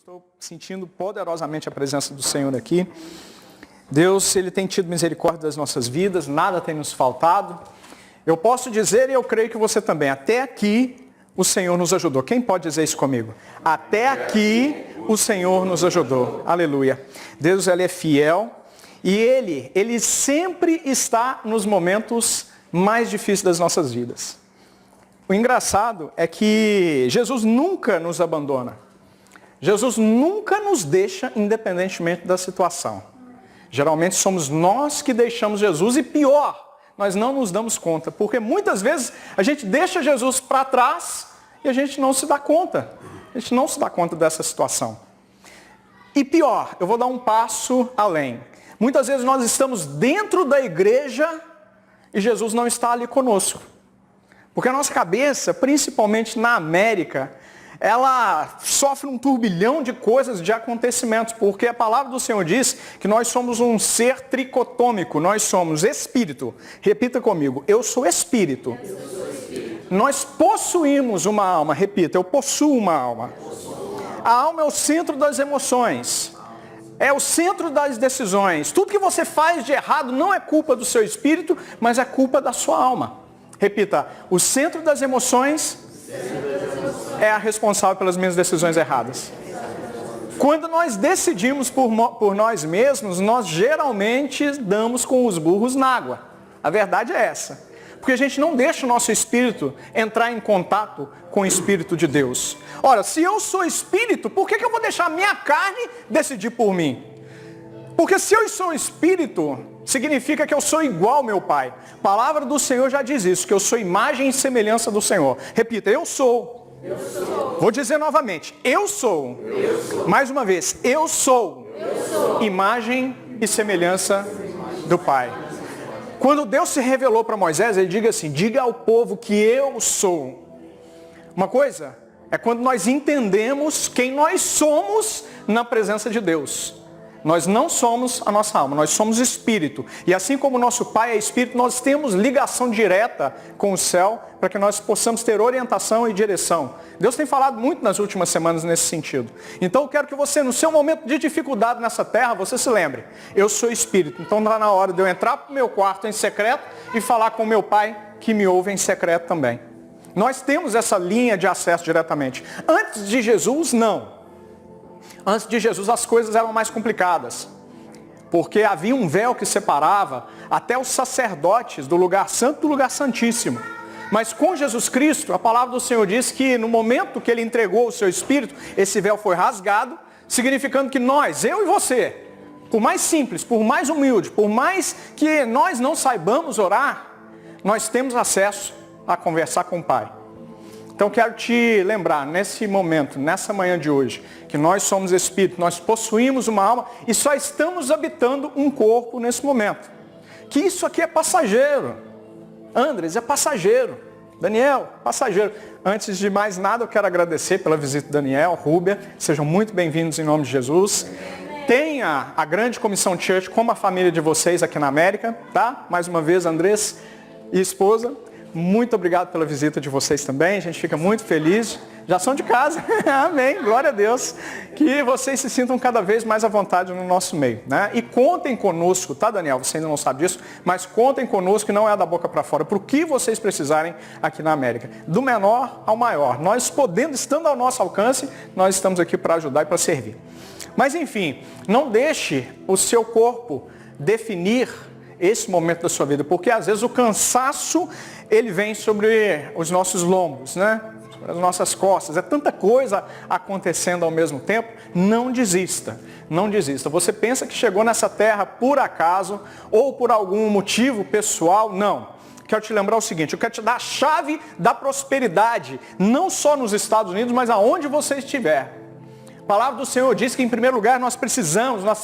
estou sentindo poderosamente a presença do Senhor aqui. Deus, Ele tem tido misericórdia das nossas vidas, nada tem nos faltado. Eu posso dizer, e eu creio que você também, até aqui o Senhor nos ajudou. Quem pode dizer isso comigo? Até aqui o Senhor nos ajudou. Aleluia. Deus, Ele é fiel e Ele sempre está nos momentos mais difíceis das nossas vidas. O engraçado é que Jesus nunca nos abandona. Jesus nunca nos deixa independentemente da situação. Geralmente somos nós que deixamos Jesus e pior, nós não nos damos conta. Porque muitas vezes a gente deixa Jesus para trás e a gente não se dá conta. A gente não se dá conta dessa situação. E pior, eu vou dar um passo além. Muitas vezes nós estamos dentro da igreja e Jesus não está ali conosco. Porque a nossa cabeça, principalmente na América, ela sofre um turbilhão de coisas, de acontecimentos, porque a palavra do Senhor diz que nós somos um ser tricotômico, nós somos espírito. Repita comigo, eu sou espírito. Nós possuímos uma alma, repita, eu possuo uma alma. A alma é o centro das emoções, é o centro das decisões. Tudo que você faz de errado não é culpa do seu espírito, mas é culpa da sua alma. Repita, o centro das emoções é a responsável pelas minhas decisões erradas. Quando nós decidimos por nós mesmos, nós geralmente damos com os burros na água. A verdade é essa. Porque a gente não deixa o nosso espírito entrar em contato com o Espírito de Deus. Ora, se eu sou espírito, por que eu vou deixar a minha carne decidir por mim? Porque se eu sou um espírito, significa que eu sou igual ao meu Pai. A palavra do Senhor já diz isso, que eu sou imagem e semelhança do Senhor. Repita, eu sou. Vou dizer novamente, eu sou. Mais uma vez, eu sou imagem e semelhança do Pai. Quando Deus se revelou para Moisés, ele diga assim, diga ao povo que eu sou. Uma coisa é quando nós entendemos quem nós somos na presença de Deus. Nós não somos a nossa alma, nós somos espírito. E assim como o nosso Pai é espírito, nós temos ligação direta com o céu para que nós possamos ter orientação e direção. Deus tem falado muito nas últimas semanas nesse sentido. Então eu quero que você, no seu momento de dificuldade nessa terra, você se lembre, eu sou espírito. Então está na hora de eu entrar para o meu quarto em secreto e falar com o meu Pai que me ouve em secreto também. Nós temos essa linha de acesso diretamente. Antes de Jesus, não. Antes de Jesus as coisas eram mais complicadas, porque havia um véu que separava até os sacerdotes do lugar santo do lugar santíssimo. Mas com Jesus Cristo, a palavra do Senhor diz que no momento que Ele entregou o seu Espírito, esse véu foi rasgado, significando que nós, eu e você, por mais simples, por mais humilde, por mais que nós não saibamos orar, nós temos acesso a conversar com o Pai. Então quero te lembrar, nesse momento, nessa manhã de hoje, que nós somos espírito, nós possuímos uma alma e só estamos habitando um corpo nesse momento. Que isso aqui é passageiro. Andres é passageiro. Daniel, passageiro. Antes de mais nada, eu quero agradecer pela visita do Daniel, Rúbia. Sejam muito bem-vindos em nome de Jesus. Tenha a grande comissão Church como a família de vocês aqui na América, tá? Mais uma vez, Andrés e esposa. Muito obrigado pela visita de vocês também, a gente fica muito feliz. Já são de casa, amém, glória a Deus. Que vocês se sintam cada vez mais à vontade no nosso meio, né? E contem conosco, tá, Daniel? Você ainda não sabe disso, mas contem conosco, que não é da boca para fora, para o que vocês precisarem aqui na América. Do menor ao maior, nós podendo, estando ao nosso alcance, nós estamos aqui para ajudar e para servir. Mas enfim, não deixe o seu corpo definir esse momento da sua vida, porque às vezes o cansaço, ele vem sobre os nossos lombos, né? Sobre as nossas costas, é tanta coisa acontecendo ao mesmo tempo. Não desista, não desista. Você pensa que chegou nessa terra por acaso, ou por algum motivo pessoal? Não. Quero te lembrar o seguinte, eu quero te dar a chave da prosperidade, não só nos Estados Unidos, mas aonde você estiver. A palavra do Senhor diz que em primeiro lugar nós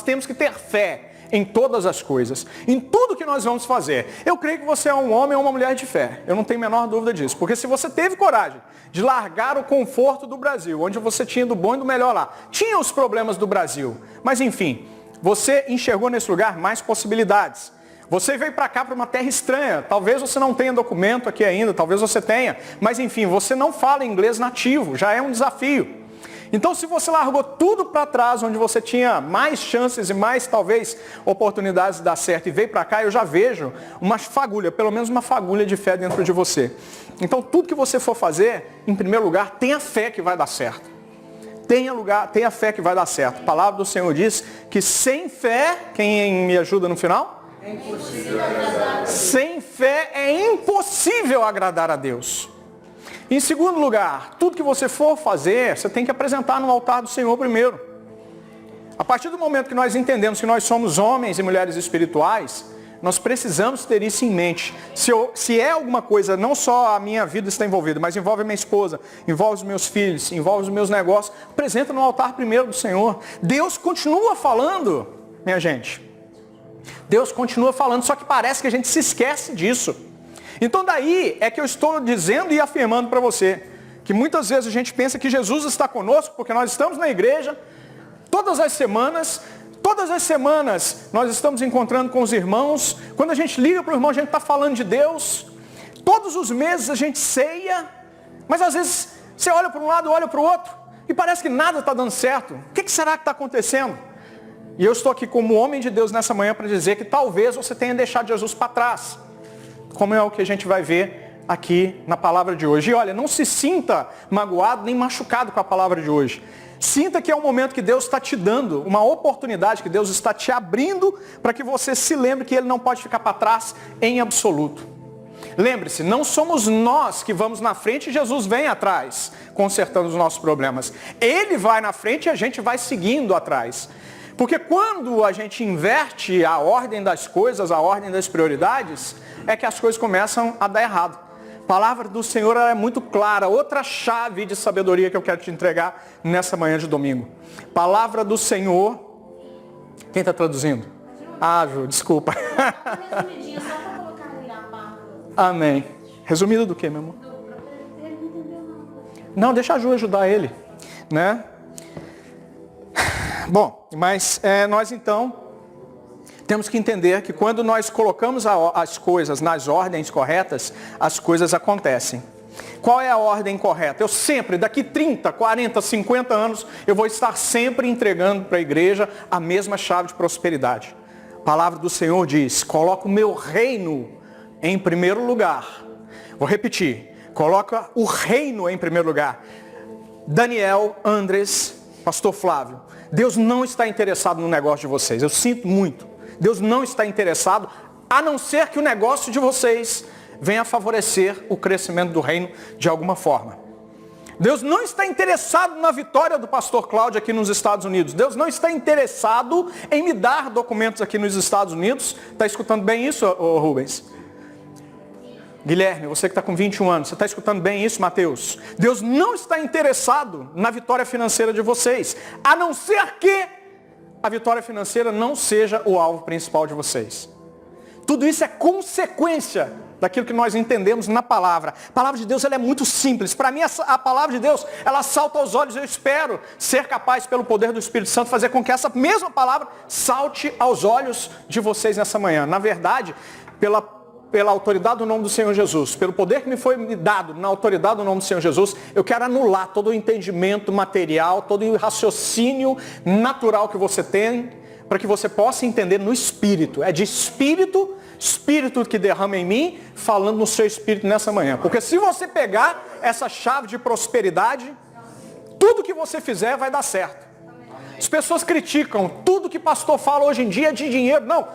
temos que ter fé em todas as coisas, em tudo que nós vamos fazer. Eu creio que você é um homem ou uma mulher de fé, eu não tenho a menor dúvida disso, porque se você teve coragem de largar o conforto do Brasil, onde você tinha do bom e do melhor lá, tinha os problemas do Brasil, mas enfim, você enxergou nesse lugar mais possibilidades. Você veio para cá, para uma terra estranha, talvez você não tenha documento aqui ainda, talvez você tenha, mas enfim, você não fala inglês nativo, já é um desafio. Então, se você largou tudo para trás, onde você tinha mais chances e mais, talvez, oportunidades de dar certo, e veio para cá, eu já vejo uma fagulha, pelo menos uma fagulha de fé dentro de você. Então, tudo que você for fazer, em primeiro lugar, tenha fé que vai dar certo. Tenha fé que vai dar certo. A palavra do Senhor diz que sem fé, quem me ajuda no final? É impossível agradar. Sem fé é impossível agradar a Deus. Em segundo lugar, tudo que você for fazer, você tem que apresentar no altar do Senhor primeiro. A partir do momento que nós entendemos que nós somos homens e mulheres espirituais, nós precisamos ter isso em mente. Se é alguma coisa, não só a minha vida está envolvida, mas envolve a minha esposa, envolve os meus filhos, envolve os meus negócios, apresenta no altar primeiro do Senhor. Deus continua falando, minha gente. Deus continua falando, só que parece que a gente se esquece disso. Então daí é que eu estou dizendo e afirmando para você, que muitas vezes a gente pensa que Jesus está conosco, porque nós estamos na igreja, todas as semanas nós estamos encontrando com os irmãos, quando a gente liga para o irmão a gente está falando de Deus, todos os meses a gente ceia, mas às vezes você olha para um lado, olha para o outro, e parece que nada está dando certo. O que será que está acontecendo? E eu estou aqui como homem de Deus nessa manhã para dizer que talvez você tenha deixado Jesus para trás, como é o que a gente vai ver aqui na palavra de hoje. E olha, não se sinta magoado nem machucado com a palavra de hoje. Sinta que é um momento que Deus está te dando, uma oportunidade que Deus está te abrindo para que você se lembre que Ele não pode ficar para trás em absoluto. Lembre-se, não somos nós que vamos na frente e Jesus vem atrás, consertando os nossos problemas. Ele vai na frente e a gente vai seguindo atrás. Porque quando a gente inverte a ordem das coisas, a ordem das prioridades, é que as coisas começam a dar errado. A palavra do Senhor é muito clara. Outra chave de sabedoria que eu quero te entregar nessa manhã de domingo. Palavra do Senhor. Quem está traduzindo? Ah, Ju, desculpa. Resumidinho, só para colocar ali a barra. Amém. Resumido do que, meu amor? Não, deixa a Ju ajudar ele, né? Bom, mas nós então temos que entender que quando nós colocamos as coisas nas ordens corretas, as coisas acontecem. Qual é a ordem correta? Eu sempre, daqui 30, 40, 50 anos, eu vou estar sempre entregando para a igreja a mesma chave de prosperidade. A palavra do Senhor diz, coloca o meu reino em primeiro lugar. Vou repetir, coloca o reino em primeiro lugar. Daniel, Andres, Pastor Flávio, Deus não está interessado no negócio de vocês. Eu sinto muito. Deus não está interessado, a não ser que o negócio de vocês venha favorecer o crescimento do reino de alguma forma. Deus não está interessado na vitória do pastor Cláudio aqui nos Estados Unidos. Deus não está interessado em me dar documentos aqui nos Estados Unidos. Está escutando bem isso, Rubens? Guilherme, você que está com 21 anos, você está escutando bem isso, Mateus? Deus não está interessado na vitória financeira de vocês, a não ser que a vitória financeira não seja o alvo principal de vocês. Tudo isso é consequência daquilo que nós entendemos na palavra. A palavra de Deus ela é muito simples. Para mim, a palavra de Deus, ela salta aos olhos. Eu espero ser capaz, pelo poder do Espírito Santo, fazer com que essa mesma palavra salte aos olhos de vocês nessa manhã. Na verdade, pela autoridade do nome do Senhor Jesus, pelo poder que me foi dado na autoridade do nome do Senhor Jesus, eu quero anular todo o entendimento material, todo o raciocínio natural que você tem, para que você possa entender no Espírito. É de Espírito que derrama em mim, falando no seu Espírito nessa manhã. Porque se você pegar essa chave de prosperidade, tudo que você fizer vai dar certo. As pessoas criticam, tudo que pastor fala hoje em dia é de dinheiro. Não.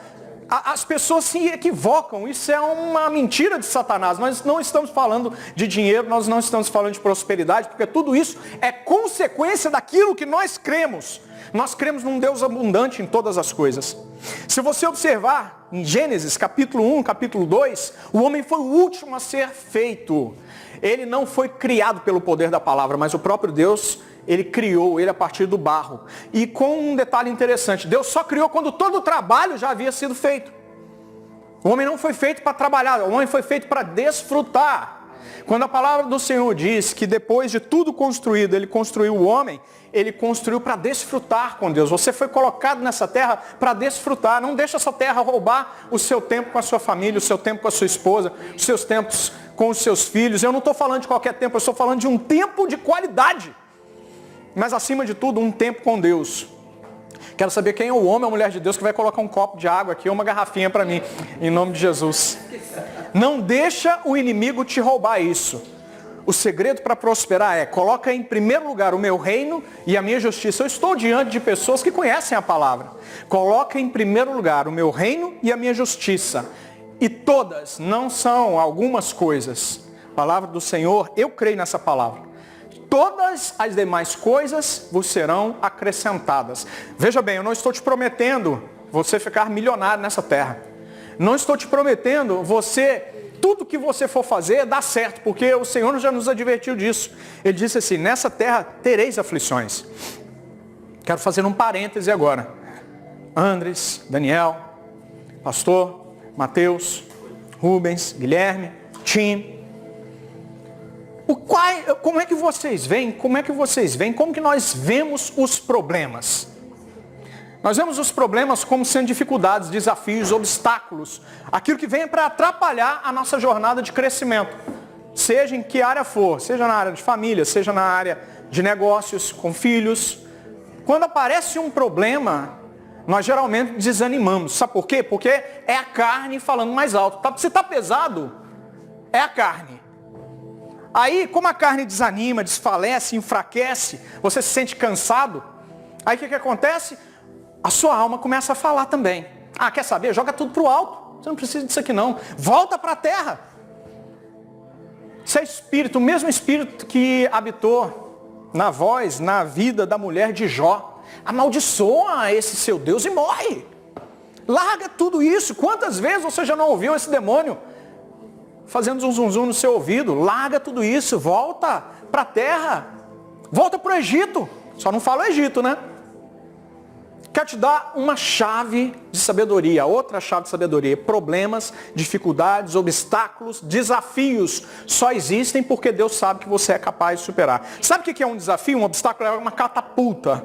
As pessoas se equivocam, isso é uma mentira de Satanás. Nós não estamos falando de dinheiro, nós não estamos falando de prosperidade, porque tudo isso é consequência daquilo que nós cremos. Nós cremos num Deus abundante em todas as coisas. Se você observar em Gênesis capítulo 1, capítulo 2, o homem foi o último a ser feito. Ele não foi criado pelo poder da palavra, mas o próprio Deus, ele criou ele a partir do barro. E com um detalhe interessante, Deus só criou quando todo o trabalho já havia sido feito. O homem não foi feito para trabalhar, o homem foi feito para desfrutar. Quando a palavra do Senhor diz que depois de tudo construído, ele construiu o homem, ele construiu para desfrutar com Deus. Você foi colocado nessa terra para desfrutar. Não deixa essa terra roubar o seu tempo com a sua família, o seu tempo com a sua esposa, os seus tempos com os seus filhos. Eu não estou falando de qualquer tempo, eu estou falando de um tempo de qualidade. mas acima de tudo, um tempo com Deus. Quero saber quem é o homem ou a mulher de Deus que vai colocar um copo de água aqui ou uma garrafinha para mim, em nome de Jesus. Não deixa o inimigo te roubar isso. O segredo para prosperar é, coloca em primeiro lugar o meu reino e a minha justiça. Eu estou diante de pessoas que conhecem a palavra. Coloca em primeiro lugar o meu reino e a minha justiça. E todas, não são algumas coisas. Palavra do Senhor, eu creio nessa palavra. Todas as demais coisas vos serão acrescentadas. Veja bem, eu não estou te prometendo você ficar milionário nessa terra. Não estou te prometendo tudo que você for fazer dá certo, porque o Senhor já nos advertiu disso. Ele disse assim, nessa terra tereis aflições. Quero fazer um parêntese agora. Andres, Daniel, pastor, Mateus, Rubens, Guilherme, Tim. Como é que vocês veem? Como que nós vemos os problemas? Nós vemos os problemas como sendo dificuldades, desafios, obstáculos. Aquilo que vem para atrapalhar a nossa jornada de crescimento. Seja em que área for, seja na área de família, seja na área de negócios, com filhos. Quando aparece um problema, nós geralmente desanimamos. Sabe por quê? Porque é a carne falando mais alto. Se está pesado, é a carne. Aí, como a carne desanima, desfalece, enfraquece, você se sente cansado, aí o que acontece? A sua alma começa a falar também. Ah, quer saber? Joga tudo para o alto. Você não precisa disso aqui não. Volta para a terra. Esse é espírito, o mesmo espírito que habitou na voz, na vida da mulher de Jó. Amaldiçoa esse seu Deus e morre. Larga tudo isso. Quantas vezes você já não ouviu esse demônio fazendo zum no seu ouvido? Larga tudo isso, volta para a terra, volta para o Egito. Só não fala o Egito, né? Quero te dar uma chave de sabedoria, outra chave de sabedoria. Problemas, dificuldades, obstáculos, desafios só existem porque Deus sabe que você é capaz de superar. Sabe o que é um desafio? Um obstáculo é uma catapulta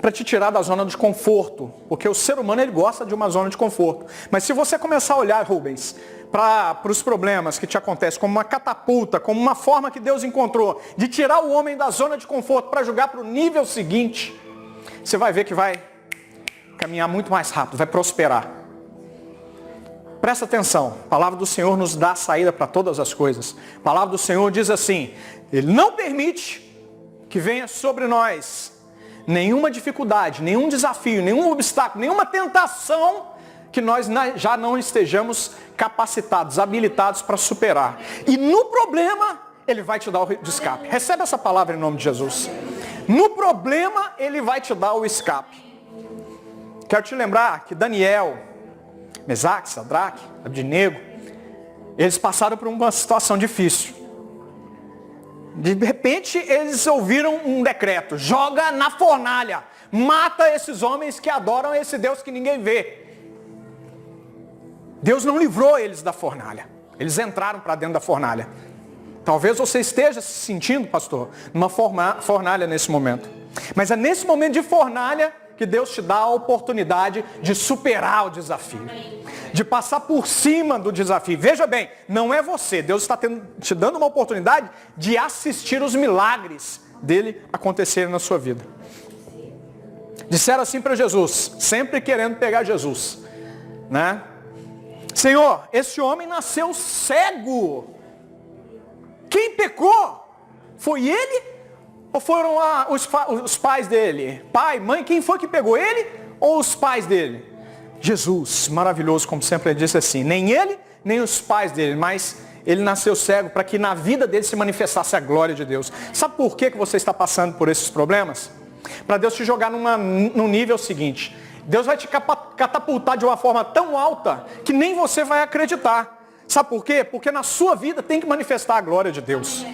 para te tirar da zona de conforto, porque o ser humano ele gosta de uma zona de conforto. Mas se você começar a olhar, Rubens, para os problemas que te acontecem como uma catapulta, como uma forma que Deus encontrou de tirar o homem da zona de conforto para jogar para o nível seguinte, você vai ver que vai caminhar muito mais rápido, vai prosperar. Presta atenção, a palavra do Senhor nos dá a saída para todas as coisas. A palavra do Senhor diz assim, Ele não permite que venha sobre nós nenhuma dificuldade, nenhum desafio, nenhum obstáculo, nenhuma tentação que nós já não estejamos capacitados, habilitados para superar. E no problema, Ele vai te dar o de escape. Recebe essa palavra em nome de Jesus. No problema, Ele vai te dar o escape. Quero te lembrar que Daniel, Mesaque, Sadraque, Abdinego, eles passaram por uma situação difícil. De repente, eles ouviram um decreto. Joga na fornalha. Mata esses homens que adoram esse Deus que ninguém vê. Deus não livrou eles da fornalha. Eles entraram para dentro da fornalha. Talvez você esteja se sentindo, pastor, numa fornalha nesse momento. Mas é nesse momento de fornalha que Deus te dá a oportunidade de superar o desafio. De passar por cima do desafio. Veja bem, não é você. Deus está te dando uma oportunidade de assistir os milagres dele acontecerem na sua vida. Disseram assim para Jesus, sempre querendo pegar Jesus, né? Senhor, esse homem nasceu cego. Quem pecou? Foi ele? Ou foram os pais dele? Pai, mãe, quem foi que pegou ele? Ou os pais dele? Jesus, maravilhoso, como sempre ele disse assim, nem ele, nem os pais dele, mas ele nasceu cego para que na vida dele se manifestasse a glória de Deus. Sabe por que você está passando por esses problemas? Para Deus te jogar num nível seguinte. Deus vai te catapultar de uma forma tão alta que nem você vai acreditar. Sabe por quê? Porque na sua vida tem que manifestar a glória de Deus.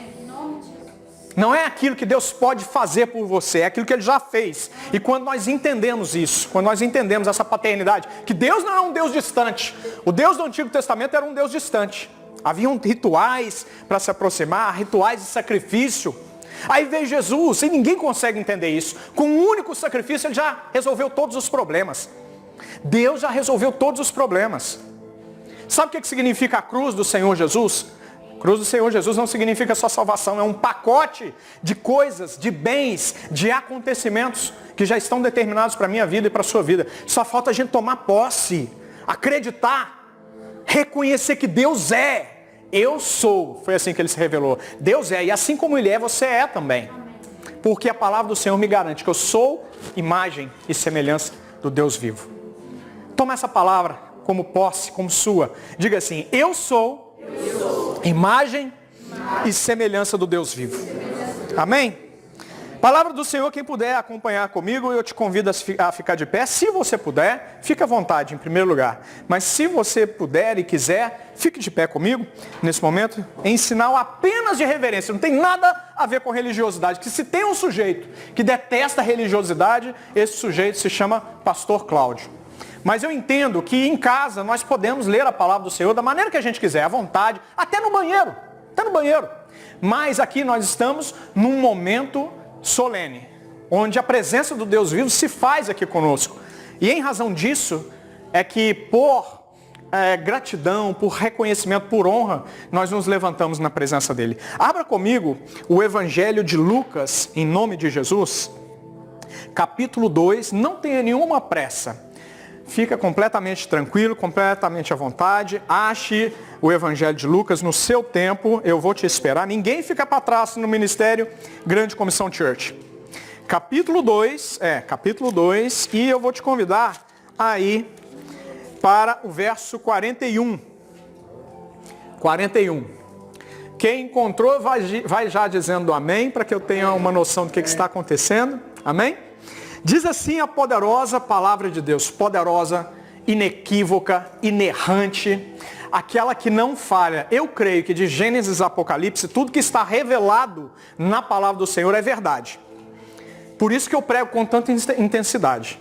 Não é aquilo que Deus pode fazer por você, é aquilo que Ele já fez. E quando nós entendemos isso, quando nós entendemos essa paternidade, que Deus não é um Deus distante. O Deus do Antigo Testamento era um Deus distante. Haviam rituais para se aproximar, rituais de sacrifício. Aí veio Jesus, e ninguém consegue entender isso. Com um único sacrifício, Ele já resolveu todos os problemas. Deus já resolveu todos os problemas. Sabe o que significa a cruz do Senhor Jesus? Cruz do Senhor Jesus não significa só salvação, é um pacote de coisas, de bens, de acontecimentos que já estão determinados para a minha vida e para a sua vida. Só falta a gente tomar posse, acreditar, reconhecer que Deus é. Eu sou. Foi assim que ele se revelou. Deus é, e assim como ele é, você é também. Porque a palavra do Senhor me garante que eu sou imagem e semelhança do Deus vivo. Toma essa palavra como posse, como sua. Diga assim, eu sou imagem e semelhança do Deus vivo. Amém? Palavra do Senhor, quem puder acompanhar comigo, eu te convido a ficar de pé. Se você puder, fique à vontade em primeiro lugar. Mas se você puder e quiser, fique de pé comigo nesse momento, em sinal apenas de reverência. Não tem nada a ver com religiosidade. Que se tem um sujeito que detesta a religiosidade, esse sujeito se chama Pastor Cláudio. Mas eu entendo que em casa nós podemos ler a palavra do Senhor da maneira que a gente quiser, à vontade, até no banheiro. Mas aqui nós estamos num momento solene, onde a presença do Deus vivo se faz aqui conosco. E em razão disso, é que por gratidão, por reconhecimento, por honra, nós nos levantamos na presença dele. Abra comigo o Evangelho de Lucas, em nome de Jesus, capítulo 2, não tenha nenhuma pressa. Fica completamente tranquilo, completamente à vontade. Ache o Evangelho de Lucas no seu tempo. Eu vou te esperar. Ninguém fica para trás no ministério Grande Comissão Church. Capítulo 2. E eu vou te convidar aí para o verso 41. 41. Quem encontrou vai já dizendo amém, para que eu tenha uma noção do que está acontecendo. Amém? Diz assim a poderosa palavra de Deus, poderosa, inequívoca, inerrante, aquela que não falha. Eu creio que de Gênesis a Apocalipse, tudo que está revelado na palavra do Senhor é verdade. Por isso que eu prego com tanta intensidade,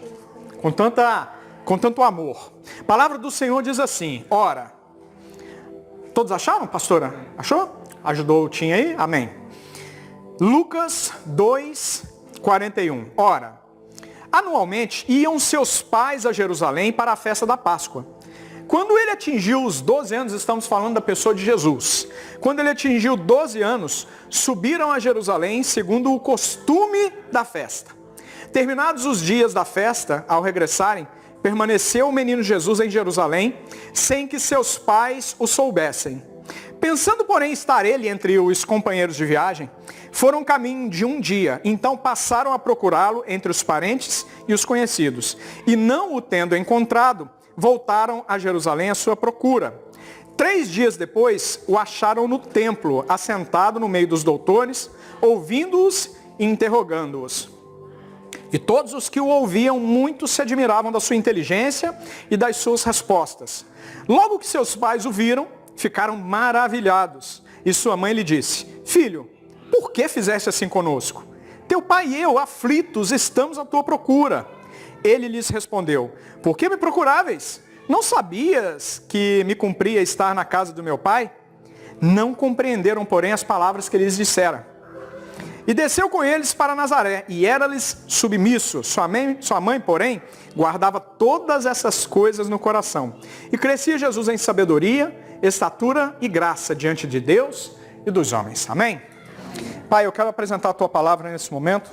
com tanto amor. A palavra do Senhor diz assim, ora, todos acharam, pastora? Achou? Ajudou o Tim aí? Amém. Lucas 2, 41. Ora, anualmente iam seus pais a Jerusalém para a festa da Páscoa. Quando ele atingiu os 12 anos, estamos falando da pessoa de Jesus. Quando ele atingiu 12 anos, subiram a Jerusalém segundo o costume da festa. Terminados os dias da festa, ao regressarem, permaneceu o menino Jesus em Jerusalém, sem que seus pais o soubessem. Pensando, porém, estar ele entre os companheiros de viagem, foram caminho de um dia, então passaram a procurá-lo entre os parentes e os conhecidos. E não o tendo encontrado, voltaram a Jerusalém à sua procura. 3 dias depois, o acharam no templo, assentado no meio dos doutores, ouvindo-os e interrogando-os. E todos os que o ouviam, muito se admiravam da sua inteligência e das suas respostas. Logo que seus pais o viram, ficaram maravilhados. E sua mãe lhe disse, filho, por que fizeste assim conosco? Teu pai e eu, aflitos, estamos à tua procura. Ele lhes respondeu, por que me procuráveis? Não sabias que me cumpria estar na casa do meu pai? Não compreenderam, porém, as palavras que lhes dissera. E desceu com eles para Nazaré, e era-lhes submisso. Sua mãe, porém, guardava todas essas coisas no coração. E crescia Jesus em sabedoria, estatura e graça diante de Deus e dos homens. Amém? Pai, eu quero apresentar a tua palavra nesse momento.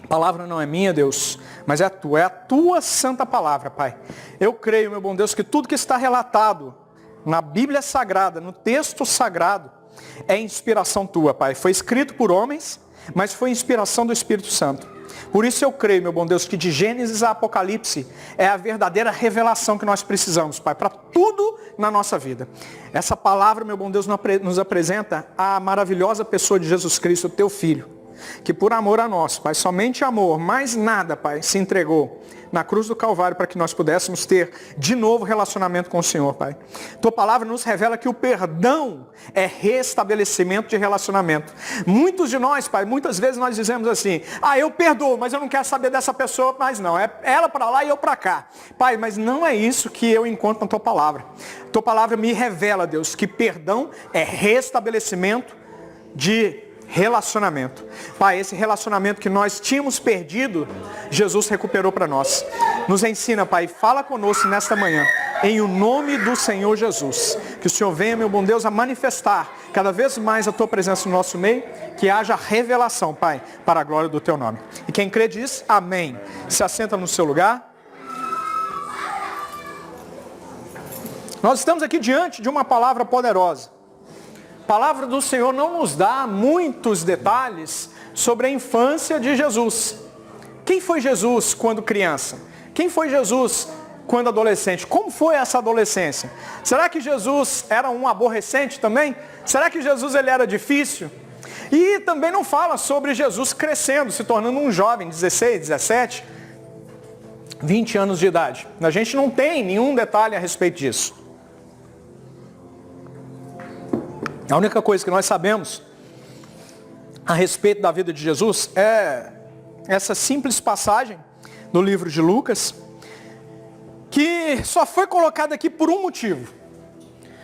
A palavra não é minha, Deus, mas é a tua santa palavra, Pai. Eu creio, meu bom Deus, que tudo que está relatado na Bíblia Sagrada, no texto sagrado, é inspiração tua, Pai. Foi escrito por homens, mas foi inspiração do Espírito Santo. Por isso eu creio, meu bom Deus, que de Gênesis a Apocalipse é a verdadeira revelação que nós precisamos, Pai, para tudo na nossa vida. Essa palavra, meu bom Deus, nos apresenta a maravilhosa pessoa de Jesus Cristo, teu Filho, que por amor a nós, Pai, somente amor, mais nada, Pai, se entregou na cruz do Calvário para que nós pudéssemos ter de novo relacionamento com o Senhor, Pai. Tua palavra nos revela que o perdão é restabelecimento de relacionamento. Muitos de nós, Pai, muitas vezes nós dizemos assim, eu perdoo, mas eu não quero saber dessa pessoa mais não. É ela para lá e eu para cá. Pai, mas não é isso que eu encontro na tua palavra. Tua palavra me revela, Deus, que perdão é restabelecimento de relacionamento. Pai, esse relacionamento que nós tínhamos perdido, Jesus recuperou para nós. Nos ensina, Pai, fala conosco nesta manhã, em o nome do Senhor Jesus. Que o Senhor venha, meu bom Deus, a manifestar cada vez mais a tua presença no nosso meio, que haja revelação, Pai, para a glória do teu nome. E quem crê diz amém. Se assenta no seu lugar. Nós estamos aqui diante de uma palavra poderosa. A palavra do Senhor não nos dá muitos detalhes sobre a infância de Jesus. Quem foi Jesus quando criança? Quem foi Jesus quando adolescente? Como foi essa adolescência? Será que Jesus era um aborrecente também? Será que Jesus ele era difícil? E também não fala sobre Jesus crescendo, se tornando um jovem, 16, 17, 20 anos de idade. A gente não tem nenhum detalhe a respeito disso. A única coisa que nós sabemos a respeito da vida de Jesus é essa simples passagem do livro de Lucas, que só foi colocada aqui por um motivo.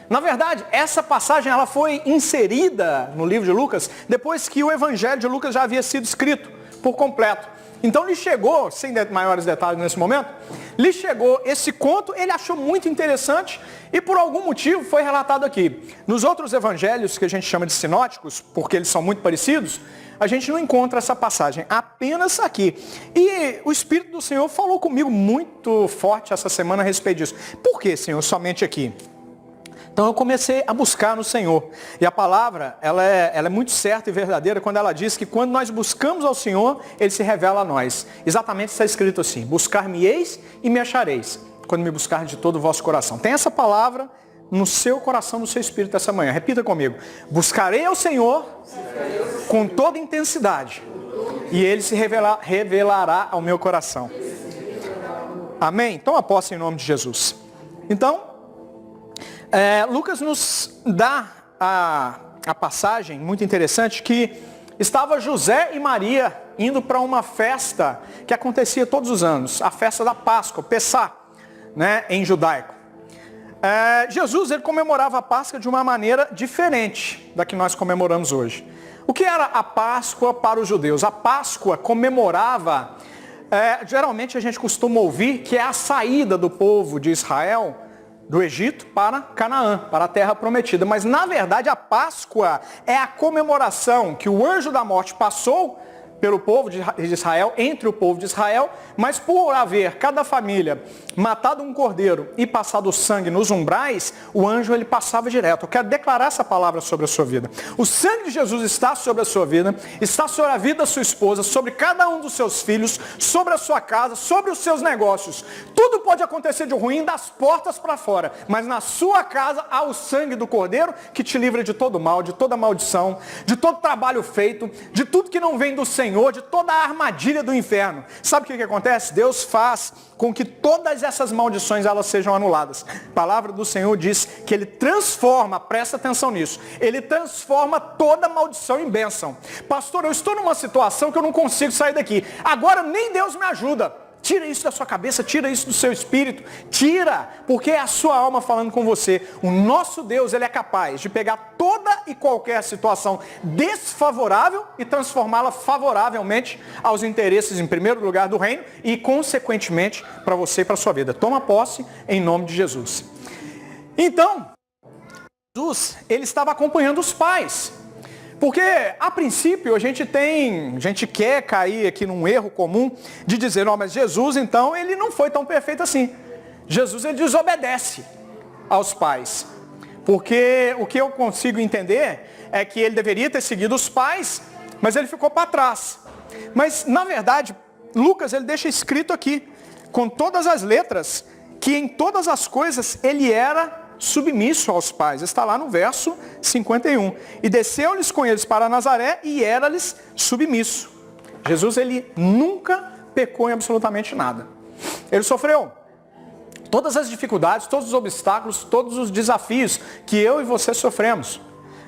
Na verdade, essa passagem ela foi inserida no livro de Lucas depois que o Evangelho de Lucas já havia sido escrito por completo. Então lhe chegou, sem maiores detalhes nesse momento, lhe chegou esse conto, ele achou muito interessante e por algum motivo foi relatado aqui. Nos outros evangelhos, que a gente chama de sinóticos, porque eles são muito parecidos, a gente não encontra essa passagem, apenas aqui. E o Espírito do Senhor falou comigo muito forte essa semana a respeito disso. Por que, Senhor, somente aqui? Então eu comecei a buscar no Senhor. E a palavra, ela é muito certa e verdadeira quando ela diz que quando nós buscamos ao Senhor, Ele se revela a nós. Exatamente está escrito assim, buscar-me-eis e me achareis, quando me buscar de todo o vosso coração. Tem essa palavra no seu coração, no seu espírito essa manhã. Repita comigo. Buscarei ao Senhor com toda intensidade e Ele se revelará ao meu coração. Amém? Toma posse em nome de Jesus. Então, Lucas nos dá a passagem muito interessante que estava José e Maria indo para uma festa que acontecia todos os anos, a festa da Páscoa, Pessá, né, em judaico. Jesus ele comemorava a Páscoa de uma maneira diferente da que nós comemoramos hoje. O que era a Páscoa para os judeus? A Páscoa comemorava, geralmente a gente costuma ouvir que é a saída do povo de Israel do Egito para Canaã, para a terra prometida. Mas na verdade a Páscoa é a comemoração que o anjo da morte passou pelo povo de Israel, entre o povo de Israel, mas por haver cada família matado um cordeiro e passado o sangue nos umbrais, o anjo ele passava direto. Eu quero declarar essa palavra sobre a sua vida. O sangue de Jesus está sobre a sua vida, está sobre a vida da sua esposa, sobre cada um dos seus filhos, sobre a sua casa, sobre os seus negócios. Tudo pode acontecer de ruim das portas para fora, mas na sua casa há o sangue do cordeiro que te livra de todo mal, de toda maldição, de todo trabalho feito, de tudo que não vem do Senhor, de toda a armadilha do inferno. Sabe o que acontece? Deus faz com que todas essas maldições elas sejam anuladas. A palavra do Senhor diz que Ele transforma, presta atenção nisso, Ele transforma toda maldição em bênção. Pastor, eu estou numa situação que eu não consigo sair daqui. Agora nem Deus me ajuda. Tira isso da sua cabeça, tira isso do seu espírito, tira, porque é a sua alma falando com você. O nosso Deus, Ele é capaz de pegar toda e qualquer situação desfavorável e transformá-la favoravelmente aos interesses, em primeiro lugar, do reino e, consequentemente, para você e para a sua vida. Toma posse em nome de Jesus. Então, Jesus, Ele estava acompanhando os pais. Porque, a princípio, a gente quer cair aqui num erro comum de dizer, não, mas Jesus, então, ele não foi tão perfeito assim. Jesus, ele desobedece aos pais. Porque o que eu consigo entender é que ele deveria ter seguido os pais, mas ele ficou para trás. Mas, na verdade, Lucas, ele deixa escrito aqui, com todas as letras, que em todas as coisas ele era submisso aos pais. Está lá no verso 51. E desceu-lhes com eles para Nazaré e era-lhes submisso. Jesus, ele nunca pecou em absolutamente nada. Ele sofreu todas as dificuldades, todos os obstáculos, todos os desafios que eu e você sofremos.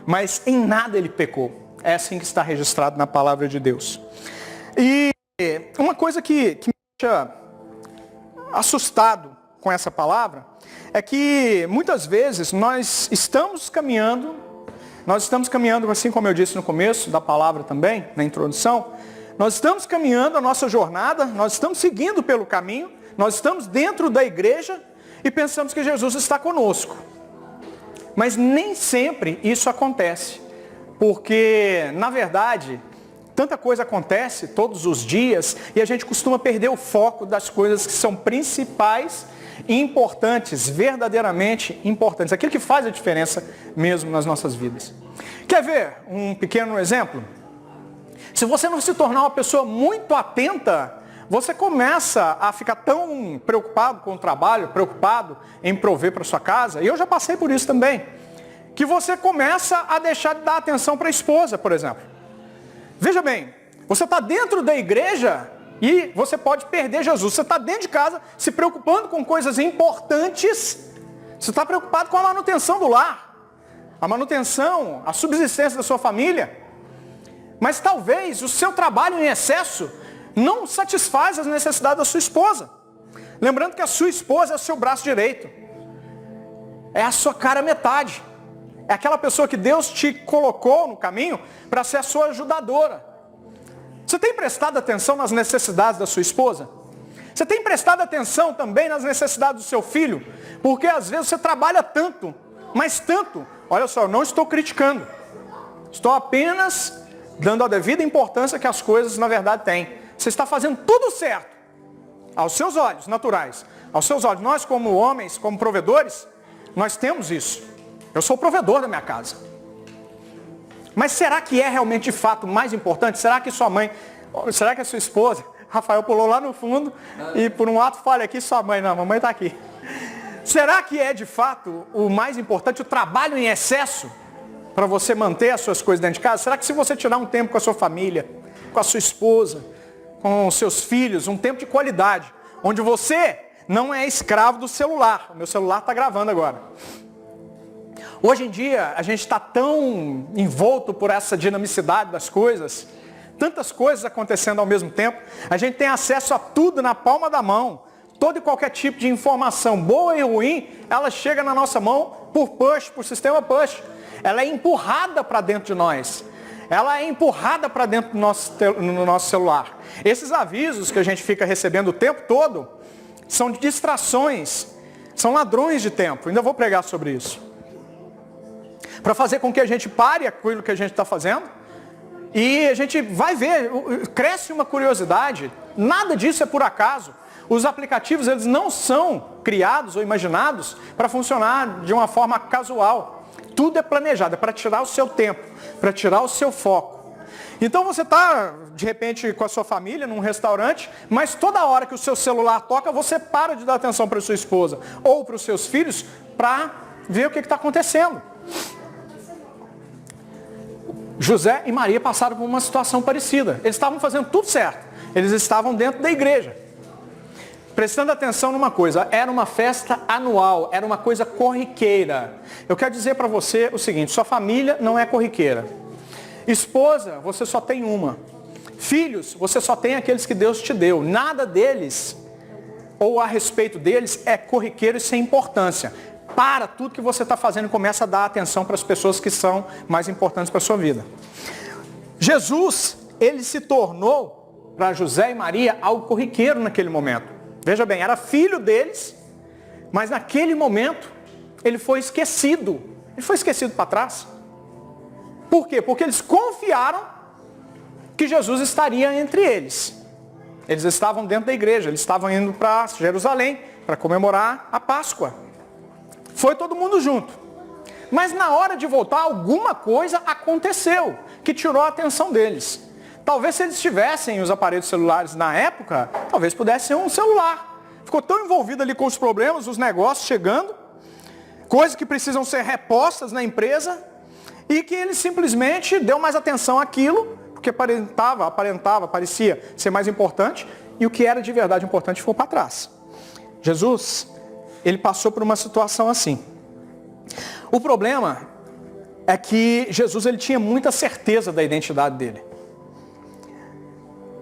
Mas em nada ele pecou. É assim que está registrado na palavra de Deus. E uma coisa que me deixa assustado com essa palavra é que muitas vezes nós estamos caminhando, assim como eu disse no começo da palavra também, na introdução, nós estamos caminhando a nossa jornada, nós estamos seguindo pelo caminho, nós estamos dentro da igreja e pensamos que Jesus está conosco. Mas nem sempre isso acontece. Porque, na verdade, tanta coisa acontece todos os dias e a gente costuma perder o foco das coisas que são principais e importantes, verdadeiramente importantes. Aquilo que faz a diferença mesmo nas nossas vidas. Quer ver um pequeno exemplo? Se você não se tornar uma pessoa muito atenta, você começa a ficar tão preocupado com o trabalho, preocupado em prover para sua casa, e eu já passei por isso também, que você começa a deixar de dar atenção para a esposa, por exemplo. Veja bem, você está dentro da igreja e você pode perder Jesus. Você está dentro de casa se preocupando com coisas importantes, você está preocupado com a manutenção do lar, a manutenção, a subsistência da sua família, mas talvez o seu trabalho em excesso não satisfaz as necessidades da sua esposa. Lembrando que a sua esposa é o seu braço direito. É a sua cara metade. É aquela pessoa que Deus te colocou no caminho para ser a sua ajudadora. Você tem prestado atenção nas necessidades da sua esposa? Você tem prestado atenção também nas necessidades do seu filho? Porque às vezes você trabalha tanto, mas tanto. Olha só, eu não estou criticando. Estou apenas dando a devida importância que as coisas na verdade têm. Você está fazendo tudo certo, aos seus olhos naturais, aos seus olhos. Nós como homens, como provedores, nós temos isso. Eu sou o provedor da minha casa. Mas será que é realmente de fato mais importante? Será que sua mãe, será que a sua esposa, Rafael pulou lá no fundo e por um ato falha aqui, sua mãe, não, a mamãe está aqui. Será que é de fato o mais importante, o trabalho em excesso, para você manter as suas coisas dentro de casa? Será que se você tirar um tempo com a sua família, com a sua esposa, com os seus filhos, um tempo de qualidade, onde você não é escravo do celular. O meu celular está gravando agora. Hoje em dia, a gente está tão envolto por essa dinamicidade das coisas, tantas coisas acontecendo ao mesmo tempo, a gente tem acesso a tudo na palma da mão. Todo e qualquer tipo de informação, boa e ruim, ela chega na nossa mão por push, por sistema push. Ela é empurrada para dentro de nós. Ela é empurrada para dentro do nosso celular. Esses avisos que a gente fica recebendo o tempo todo são de distrações, são ladrões de tempo. Ainda vou pregar sobre isso. Para fazer com que a gente pare aquilo que a gente está fazendo e a gente vai ver, cresce uma curiosidade. Nada disso é por acaso. Os aplicativos, eles não são criados ou imaginados para funcionar de uma forma casual. Tudo é planejado, é para tirar o seu tempo, para tirar o seu foco. Então você está, de repente, com a sua família num restaurante, mas toda hora que o seu celular toca, você para de dar atenção para a sua esposa ou para os seus filhos para ver o que está acontecendo. José e Maria passaram por uma situação parecida. Eles estavam fazendo tudo certo. Eles estavam dentro da igreja. Prestando atenção numa coisa, era uma festa anual, era uma coisa corriqueira. Eu quero dizer para você o seguinte, sua família não é corriqueira. Esposa, você só tem uma. Filhos, você só tem aqueles que Deus te deu. Nada deles, ou a respeito deles, é corriqueiro e sem importância. Para tudo que você está fazendo e começa a dar atenção para as pessoas que são mais importantes para a sua vida. Jesus, ele se tornou, para José e Maria, algo corriqueiro naquele momento. Veja bem, era filho deles, mas naquele momento ele foi esquecido. Ele foi esquecido para trás. Por quê? Porque eles confiaram que Jesus estaria entre eles. Eles estavam dentro da igreja, eles estavam indo para Jerusalém para comemorar a Páscoa. Foi todo mundo junto. Mas na hora de voltar, alguma coisa aconteceu que tirou a atenção deles. Talvez se eles tivessem os aparelhos celulares na época, talvez pudesse ser um celular. Ficou tão envolvido ali com os problemas, os negócios chegando, coisas que precisam ser repostas na empresa, e que ele simplesmente deu mais atenção àquilo, porque aparentava, parecia ser mais importante, e o que era de verdade importante ficou para trás. Jesus, ele passou por uma situação assim. O problema é que Jesus, ele tinha muita certeza da identidade dele.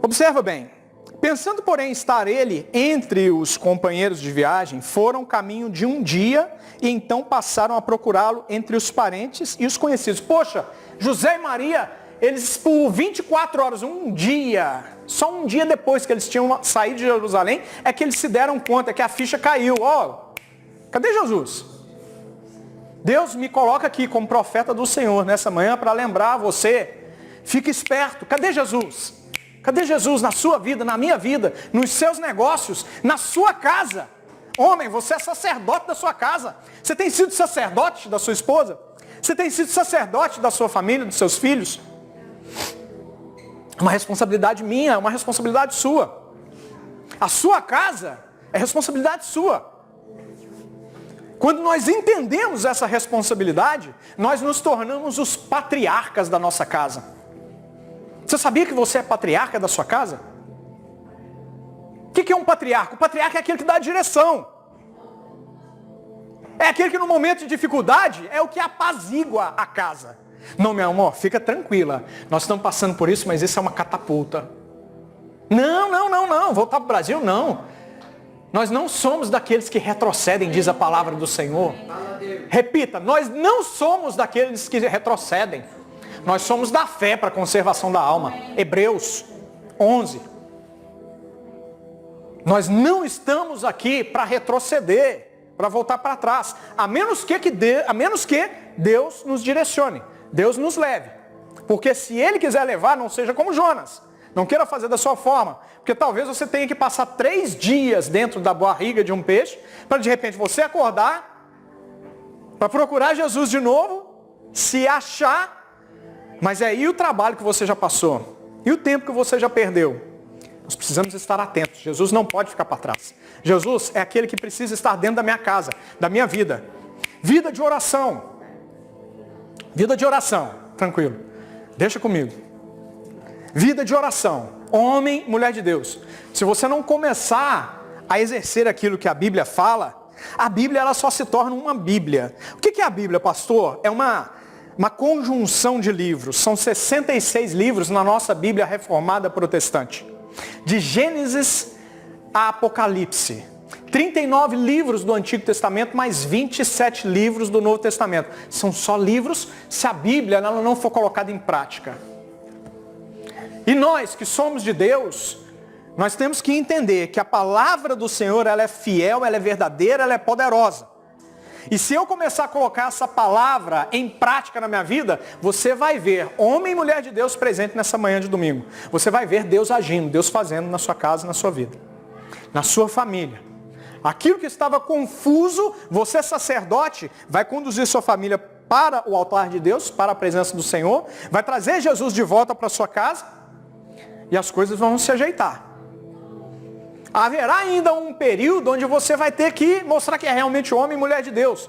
Observa bem, pensando porém estar ele entre os companheiros de viagem, foram caminho de um dia e então passaram a procurá-lo entre os parentes e os conhecidos. Poxa, José e Maria, eles por 24 horas, um dia, só um dia depois que eles tinham saído de Jerusalém, é que eles se deram conta que a ficha caiu. Ó, cadê Jesus? Deus me coloca aqui como profeta do Senhor nessa manhã para lembrar você, fique esperto, cadê Jesus? Cadê Jesus na sua vida, na minha vida, nos seus negócios, na sua casa? Homem, você é sacerdote da sua casa. Você tem sido sacerdote da sua esposa? Você tem sido sacerdote da sua família, dos seus filhos? É uma responsabilidade minha, é uma responsabilidade sua. A sua casa é responsabilidade sua. Quando nós entendemos essa responsabilidade, nós nos tornamos os patriarcas da nossa casa. Você sabia que você é patriarca da sua casa? O que é um patriarca? O patriarca é aquele que dá a direção. É aquele que no momento de dificuldade é o que apazigua a casa. Não, meu amor, fica tranquila. Nós estamos passando por isso, mas isso é uma catapulta. Não. Voltar para o Brasil, não. Nós não somos daqueles que retrocedem, diz a palavra do Senhor. Repita, nós não somos daqueles que retrocedem. Nós somos da fé para a conservação da alma. Hebreus 11. Nós não estamos aqui para retroceder, para voltar para trás. A menos que Deus nos direcione. Deus nos leve. Porque se Ele quiser levar, não seja como Jonas. Não queira fazer da sua forma. Porque talvez você tenha que passar 3 dias dentro da barriga de um peixe, para de repente você acordar, para procurar Jesus de novo, se achar, mas aí o trabalho que você já passou, e o tempo que você já perdeu. Nós precisamos estar atentos. Jesus não pode ficar para trás. Jesus é aquele que precisa estar dentro da minha casa, da minha vida. Vida de oração. Vida de oração. Tranquilo. Deixa comigo. Vida de oração. Homem, mulher de Deus. Se você não começar a exercer aquilo que a Bíblia fala, a Bíblia ela só se torna uma Bíblia. O que é a Bíblia, pastor? É uma conjunção de livros. São 66 livros na nossa Bíblia reformada protestante. De Gênesis a Apocalipse. 39 livros do Antigo Testamento, mais 27 livros do Novo Testamento. São só livros se a Bíblia ela não for colocada em prática. E nós que somos de Deus, nós temos que entender que a palavra do Senhor ela é fiel, ela é verdadeira, ela é poderosa. E se eu começar a colocar essa palavra em prática na minha vida, você vai ver homem e mulher de Deus presente nessa manhã de domingo. Você vai ver Deus agindo, Deus fazendo na sua casa, na sua vida, na sua família. Aquilo que estava confuso, você sacerdote, vai conduzir sua família para o altar de Deus, para a presença do Senhor, vai trazer Jesus de volta para a sua casa, e as coisas vão se ajeitar. Haverá ainda um período onde você vai ter que mostrar que é realmente homem e mulher de Deus.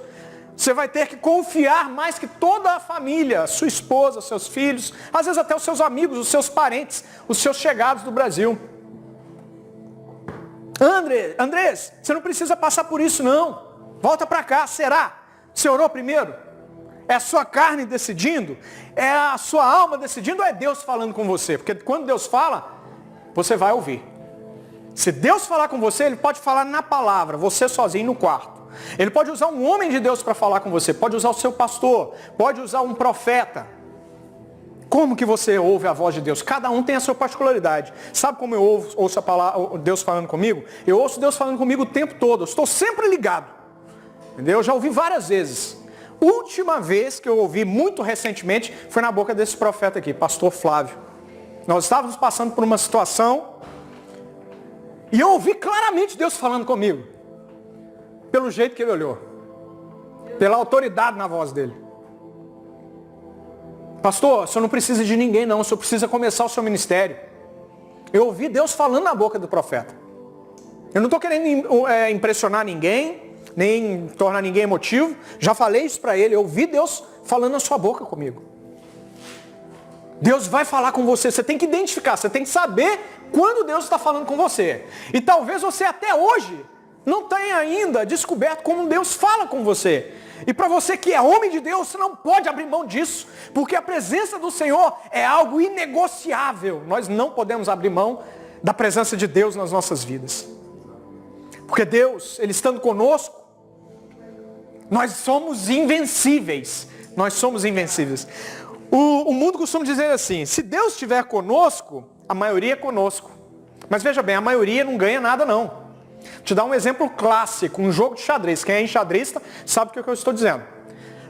Você vai ter que confiar mais que toda a família, sua esposa, seus filhos, às vezes até os seus amigos, os seus parentes, os seus chegados do Brasil. Andrés, você não precisa passar por isso não. Volta para cá, será? Você orou primeiro? É a sua carne decidindo? É a sua alma decidindo ou é Deus falando com você? Porque quando Deus fala, você vai ouvir. Se Deus falar com você, Ele pode falar na palavra, você sozinho no quarto. Ele pode usar um homem de Deus para falar com você, pode usar o seu pastor, pode usar um profeta. Como que você ouve a voz de Deus? Cada um tem a sua particularidade. Sabe como eu ouço a palavra, Deus falando comigo? Eu ouço Deus falando comigo o tempo todo, eu estou sempre ligado. Entendeu? Eu já ouvi várias vezes. Última vez que eu ouvi, muito recentemente, foi na boca desse profeta aqui, pastor Flávio. Nós estávamos passando por uma situação e eu ouvi claramente Deus falando comigo. Pelo jeito que ele olhou. Pela autoridade na voz dele. Pastor, o senhor não precisa de ninguém não, o senhor precisa começar o seu ministério. Eu ouvi Deus falando na boca do profeta. Eu não estou querendo impressionar ninguém, nem tornar ninguém emotivo. Já falei isso para ele, eu ouvi Deus falando na sua boca comigo. Deus vai falar com você, você tem que identificar, você tem que saber quando Deus está falando com você. E talvez você até hoje não tenha ainda descoberto como Deus fala com você. E para você que é homem de Deus, você não pode abrir mão disso, porque a presença do Senhor é algo inegociável. Nós não podemos abrir mão da presença de Deus nas nossas vidas. Porque Deus, Ele estando conosco, nós somos invencíveis. Nós somos invencíveis. O mundo costuma dizer assim, se Deus estiver conosco, a maioria é conosco. Mas veja bem, a maioria não ganha nada não. Vou te dar um exemplo clássico, um jogo de xadrez. Quem é enxadrista sabe o que eu estou dizendo.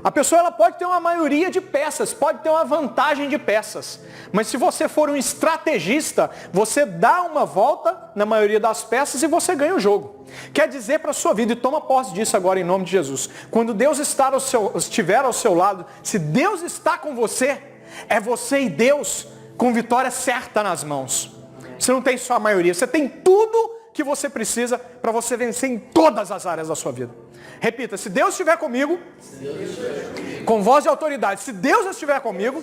A pessoa ela pode ter uma maioria de peças, pode ter uma vantagem de peças. Mas se você for um estrategista, você dá uma volta na maioria das peças e você ganha o jogo. Quer dizer para a sua vida, e toma posse disso agora em nome de Jesus. Quando Deus estiver ao seu lado, se Deus está com você, é você e Deus com vitória certa nas mãos. Você não tem só a maioria, você tem tudo que você precisa para você vencer em todas as áreas da sua vida. Repita, se Deus estiver comigo, com voz de autoridade, se Deus estiver comigo,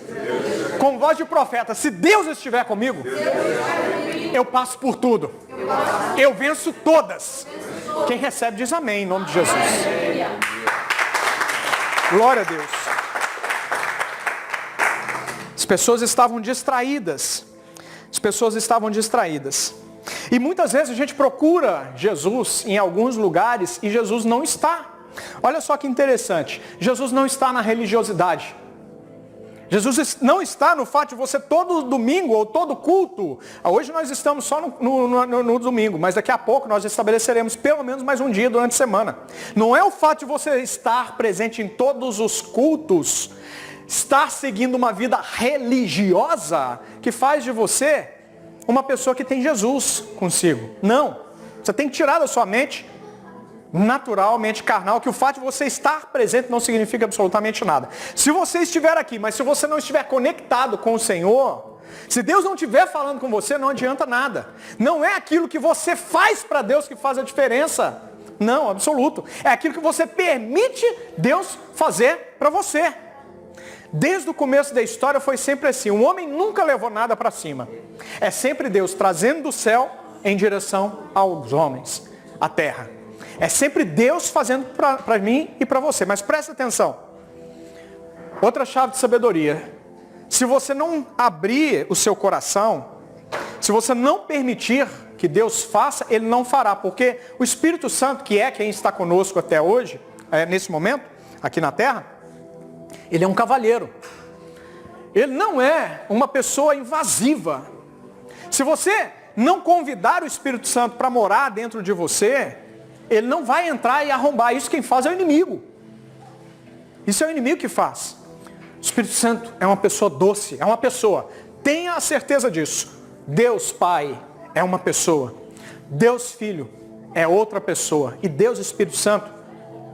com voz de profeta, se Deus estiver comigo, eu passo por tudo. Eu venço todas. Quem recebe diz amém, em nome de Jesus. Glória a Deus. As pessoas estavam distraídas. As pessoas estavam distraídas. E muitas vezes a gente procura Jesus em alguns lugares e Jesus não está. Olha só que interessante. Jesus não está na religiosidade. Jesus não está no fato de você todo domingo ou todo culto. Hoje nós estamos só no domingo, mas daqui a pouco nós estabeleceremos pelo menos mais um dia durante a semana. Não é o fato de você estar presente em todos os cultos, estar seguindo uma vida religiosa, que faz de você uma pessoa que tem Jesus consigo. Não. Você tem que tirar da sua mente natural, mente carnal, que o fato de você estar presente não significa absolutamente nada. Se você estiver aqui, mas se você não estiver conectado com o Senhor, se Deus não estiver falando com você, não adianta nada. Não é aquilo que você faz para Deus que faz a diferença. Não, absoluto. É aquilo que você permite Deus fazer para você. Desde o começo da história foi sempre assim. O homem nunca levou nada para cima. É sempre Deus trazendo do céu em direção aos homens, à terra. É sempre Deus fazendo para mim e para você. Mas presta atenção. Outra chave de sabedoria. Se você não abrir o seu coração, se você não permitir que Deus faça, Ele não fará. Porque o Espírito Santo, que é quem está conosco até hoje, nesse momento, aqui na terra, ele é um cavalheiro. Ele não é uma pessoa invasiva. Se você não convidar o Espírito Santo para morar dentro de você, ele não vai entrar e arrombar. Isso quem faz é o inimigo. Isso é o inimigo que faz. O Espírito Santo é uma pessoa doce, é uma pessoa. Tenha a certeza disso. Deus Pai é uma pessoa. Deus Filho é outra pessoa. E Deus Espírito Santo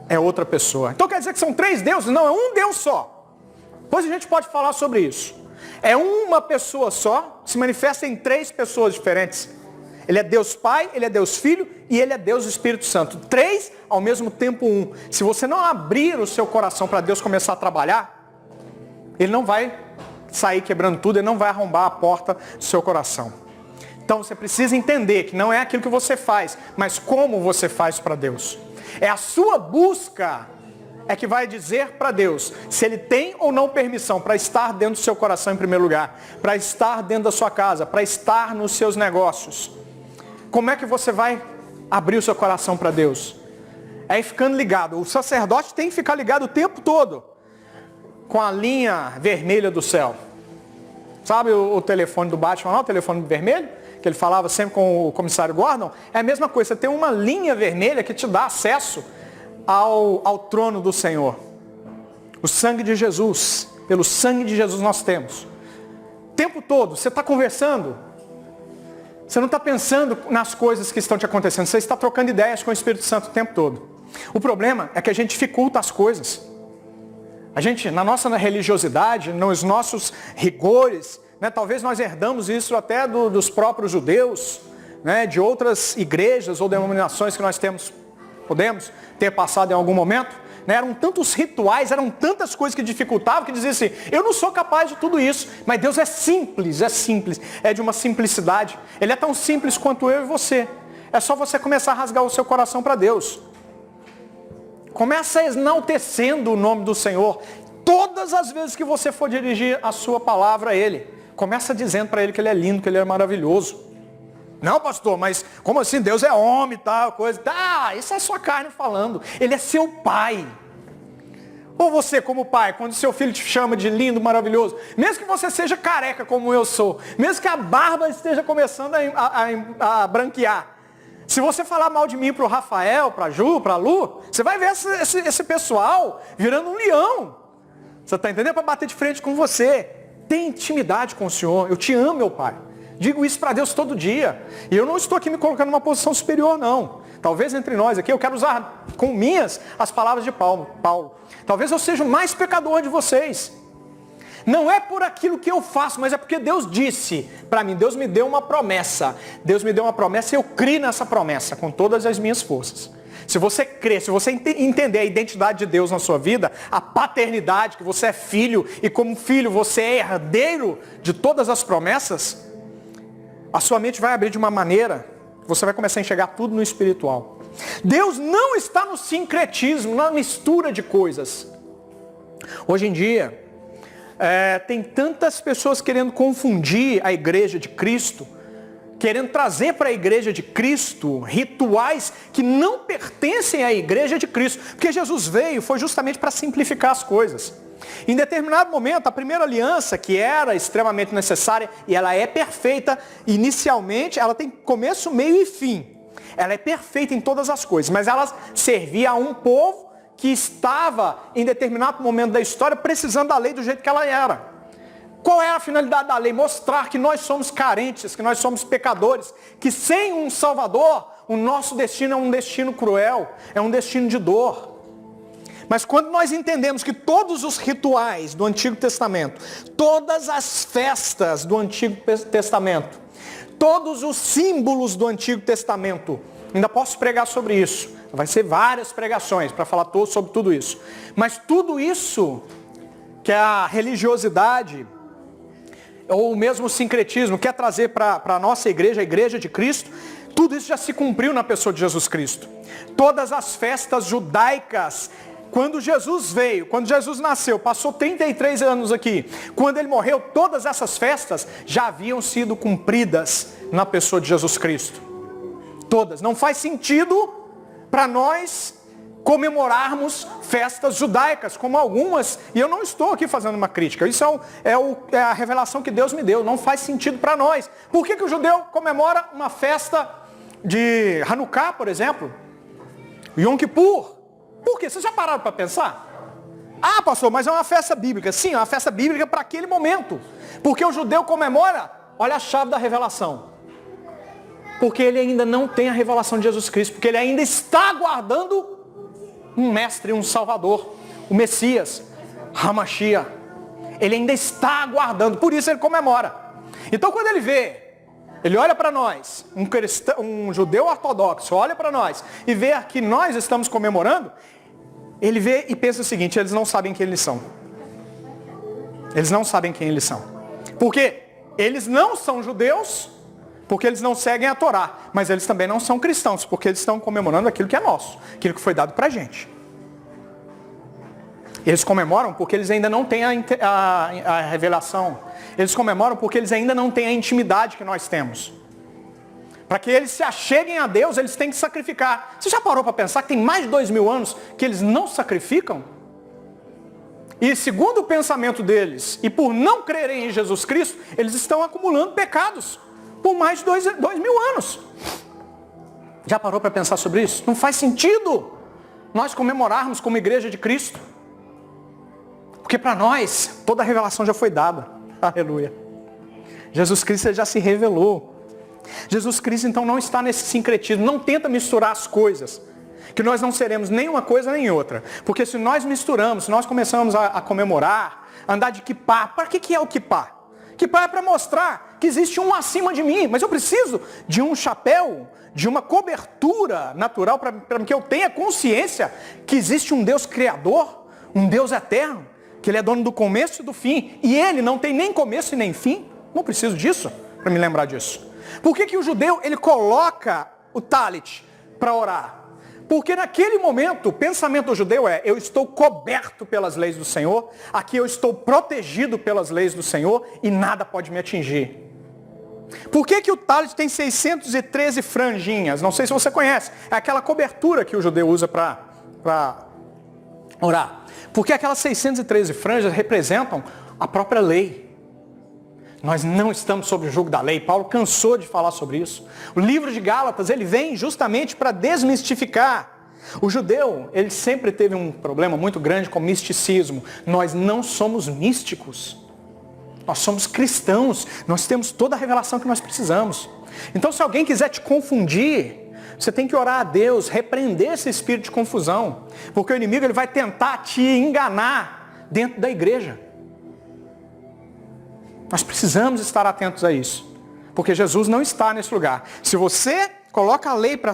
é outra pessoa. Então quer dizer que são três deuses? Não, é um Deus só. Depois a gente pode falar sobre isso. É uma pessoa só, se manifesta em três pessoas diferentes. Ele é Deus Pai, Ele é Deus Filho e Ele é Deus Espírito Santo. Três, ao mesmo tempo um. Se você não abrir o seu coração para Deus começar a trabalhar, Ele não vai sair quebrando tudo, Ele não vai arrombar a porta do seu coração. Então você precisa entender que não é aquilo que você faz, mas como você faz para Deus. É a sua busca é que vai dizer para Deus se Ele tem ou não permissão para estar dentro do seu coração em primeiro lugar, para estar dentro da sua casa, para estar nos seus negócios. Como é que você vai abrir o seu coração para Deus? É ficando ligado. O sacerdote tem que ficar ligado o tempo todo com a linha vermelha do céu. Sabe o telefone do Batman, o telefone vermelho? Que ele falava sempre com o comissário Gordon? É a mesma coisa, você tem uma linha vermelha que te dá acesso ao trono do Senhor. O sangue de Jesus, pelo sangue de Jesus nós temos. O tempo todo, você está conversando, você não está pensando nas coisas que estão te acontecendo, você está trocando ideias com o Espírito Santo o tempo todo. O problema é que a gente dificulta as coisas. A gente, na nossa religiosidade, nos nossos rigores, talvez nós herdamos isso até dos próprios judeus, de outras igrejas ou denominações que nós podemos ter passado em algum momento. Eram tantos rituais, eram tantas coisas que dificultavam, que diziam assim, eu não sou capaz de tudo isso, mas Deus é simples, é de uma simplicidade. Ele é tão simples quanto eu e você. É só você começar a rasgar o seu coração para Deus. Começa enaltecendo o nome do Senhor. Todas as vezes que você for dirigir a sua palavra a Ele, começa dizendo para Ele que Ele é lindo, que Ele é maravilhoso. Não, pastor, mas como assim? Deus é homem, tal, coisa. Isso é sua carne falando. Ele é seu pai. Ou você, como pai, quando seu filho te chama de lindo, maravilhoso, mesmo que você seja careca como eu sou, mesmo que a barba esteja começando a branquear, Se você falar mal de mim para o Rafael, para a Ju, para a Lu, você vai ver esse pessoal virando um leão. Você está entendendo? Para bater de frente com você. Tem intimidade com o Senhor. Eu te amo, meu Pai. Digo isso para Deus todo dia. E eu não estou aqui me colocando numa posição superior, não. Talvez entre nós aqui, eu quero usar com minhas as palavras de Paulo. Talvez eu seja o mais pecador de vocês. Não é por aquilo que eu faço, mas é porque Deus disse para mim. Deus me deu uma promessa. Deus me deu uma promessa e eu criei nessa promessa com todas as minhas forças. Se você crer, se você entender a identidade de Deus na sua vida, a paternidade, que você é filho e como filho você é herdeiro de todas as promessas, a sua mente vai abrir de uma maneira que você vai começar a enxergar tudo no espiritual. Deus não está no sincretismo, na mistura de coisas. Hoje em dia, tem tantas pessoas querendo confundir a igreja de Cristo, querendo trazer para a igreja de Cristo rituais que não pertencem à igreja de Cristo. Porque Jesus veio, foi justamente para simplificar as coisas. Em determinado momento, a primeira aliança, que era extremamente necessária, e ela é perfeita, inicialmente, ela tem começo, meio e fim. Ela é perfeita em todas as coisas, mas ela servia a um povo que estava, em determinado momento da história, precisando da lei do jeito que ela era. Qual é a finalidade da lei? Mostrar que nós somos carentes, que nós somos pecadores, que sem um Salvador, o nosso destino é um destino cruel, é um destino de dor. Mas quando nós entendemos que todos os rituais do Antigo Testamento, todas as festas do Antigo Testamento, todos os símbolos do Antigo Testamento, ainda posso pregar sobre isso, vai ser várias pregações para falar sobre tudo isso. Mas tudo isso, que é a religiosidade, ou mesmo o sincretismo, quer trazer para a nossa igreja, a igreja de Cristo, tudo isso já se cumpriu na pessoa de Jesus Cristo. Todas as festas judaicas, quando Jesus veio, quando Jesus nasceu, passou 33 anos aqui, quando ele morreu, todas essas festas já haviam sido cumpridas na pessoa de Jesus Cristo. Todas. Não faz sentido para nós comemorarmos festas judaicas, como algumas, e eu não estou aqui fazendo uma crítica, isso é a revelação que Deus me deu, não faz sentido para nós. Por que o judeu comemora uma festa de Hanukkah, por exemplo? Yom Kippur? Por quê? Vocês já pararam para pensar? Ah, pastor, mas é uma festa bíblica. Sim, é uma festa bíblica para aquele momento. Porque o judeu comemora, olha a chave da revelação. Porque ele ainda não tem a revelação de Jesus Cristo, porque ele ainda está aguardando um mestre, um salvador, o Messias, Hamashia. Ele ainda está aguardando, por isso ele comemora. Então quando ele vê, ele olha para nós, um judeu ortodoxo, olha para nós e vê que nós estamos comemorando, ele vê e pensa o seguinte: eles não sabem quem eles são. Eles não sabem quem eles são. Porque eles não são judeus, porque eles não seguem a Torá, mas eles também não são cristãos, porque eles estão comemorando aquilo que é nosso, aquilo que foi dado para a gente. Eles comemoram porque eles ainda não têm a revelação. Eles comemoram porque eles ainda não têm a intimidade que nós temos. Para que eles se acheguem a Deus, eles têm que sacrificar. Você já parou para pensar que tem mais de 2000 anos que eles não sacrificam? E segundo o pensamento deles, e por não crerem em Jesus Cristo, eles estão acumulando pecados por mais de 2000 anos. Já parou para pensar sobre isso? Não faz sentido nós comemorarmos como igreja de Cristo. Porque para nós, toda a revelação já foi dada. Aleluia. Jesus Cristo já se revelou. Jesus Cristo então não está nesse sincretismo. Não tenta misturar as coisas. Que nós não seremos nem uma coisa nem outra. Porque se nós misturamos, se nós começamos a comemorar, andar de kippá. Para que é o kippá? Kippá é para mostrar que existe um acima de mim. Mas eu preciso de um chapéu, de uma cobertura natural para que eu tenha consciência que existe um Deus criador, um Deus eterno, que ele é dono do começo e do fim. E ele não tem nem começo e nem fim. Não preciso disso para me lembrar disso. Por que o judeu ele coloca o talit para orar? Porque naquele momento, o pensamento do judeu é: eu estou coberto pelas leis do Senhor, aqui eu estou protegido pelas leis do Senhor e nada pode me atingir. Por que o talit tem 613 franjinhas? Não sei se você conhece. É aquela cobertura que o judeu usa para orar. Porque aquelas 613 franjas representam a própria lei. Nós não estamos sob o jugo da lei. Paulo cansou de falar sobre isso. O livro de Gálatas, ele vem justamente para desmistificar. O judeu, ele sempre teve um problema muito grande com o misticismo. Nós não somos místicos. Nós somos cristãos. Nós temos toda a revelação que nós precisamos. Então, se alguém quiser te confundir, você tem que orar a Deus, repreender esse espírito de confusão. Porque o inimigo, ele vai tentar te enganar dentro da igreja. Nós precisamos estar atentos a isso. Porque Jesus não está nesse lugar. Se você coloca a lei para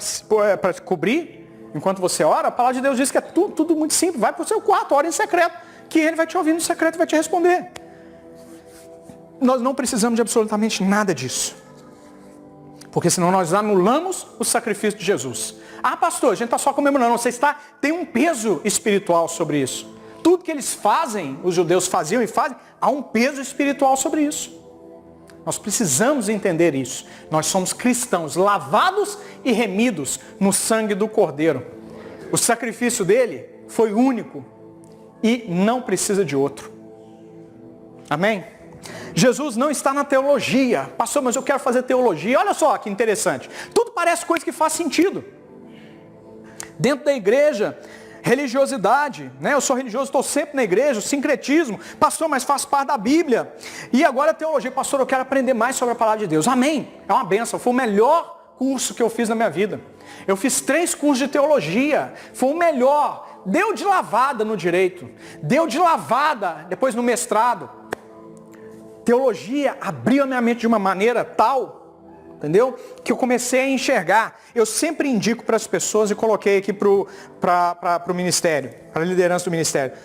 cobrir, enquanto você ora, a palavra de Deus diz que é tudo muito simples. Vai para o seu quarto, ora em secreto, que ele vai te ouvir no secreto e vai te responder. Nós não precisamos de absolutamente nada disso. Porque senão nós anulamos o sacrifício de Jesus. Ah, pastor, a gente está só comemorando. Você tem um peso espiritual sobre isso. Tudo que eles fazem, os judeus faziam e fazem, há um peso espiritual sobre isso. Nós precisamos entender isso. Nós somos cristãos, lavados e remidos no sangue do Cordeiro. O sacrifício dele foi único e não precisa de outro. Amém? Jesus não está na teologia. Pastor, mas eu quero fazer teologia. Olha só que interessante. Tudo parece coisa que faz sentido. Dentro da igreja, religiosidade, né? Eu sou religioso, estou sempre na igreja, o sincretismo. Pastor, mas faz parte da Bíblia. E agora a teologia. Pastor, eu quero aprender mais sobre a palavra de Deus. Amém. É uma benção. Foi o melhor curso que eu fiz na minha vida. Eu fiz 3 cursos de teologia. Foi o melhor. Deu de lavada no direito. Deu de lavada depois no mestrado. Teologia abriu a minha mente de uma maneira tal, entendeu? Que eu comecei a enxergar. Eu sempre indico para as pessoas e coloquei aqui para o ministério, para a liderança do ministério.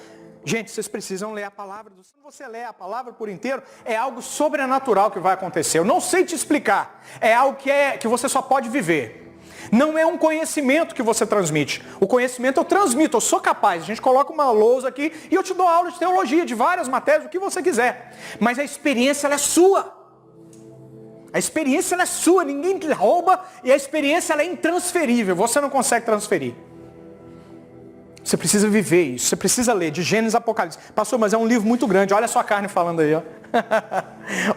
Gente, vocês precisam ler a palavra. Se você ler a palavra por inteiro, é algo sobrenatural que vai acontecer. Eu não sei te explicar. É algo que você só pode viver. Não é um conhecimento que você transmite. O conhecimento eu transmito, eu sou capaz. A gente coloca uma lousa aqui e eu te dou aula de teologia, de várias matérias, o que você quiser. Mas a experiência, ela é sua. A experiência, ela é sua, ninguém te rouba e a experiência, ela é intransferível. Você não consegue transferir. Você precisa viver isso, você precisa ler de Gênesis a Apocalipse. Pastor, mas é um livro muito grande, olha a sua carne falando aí, ó.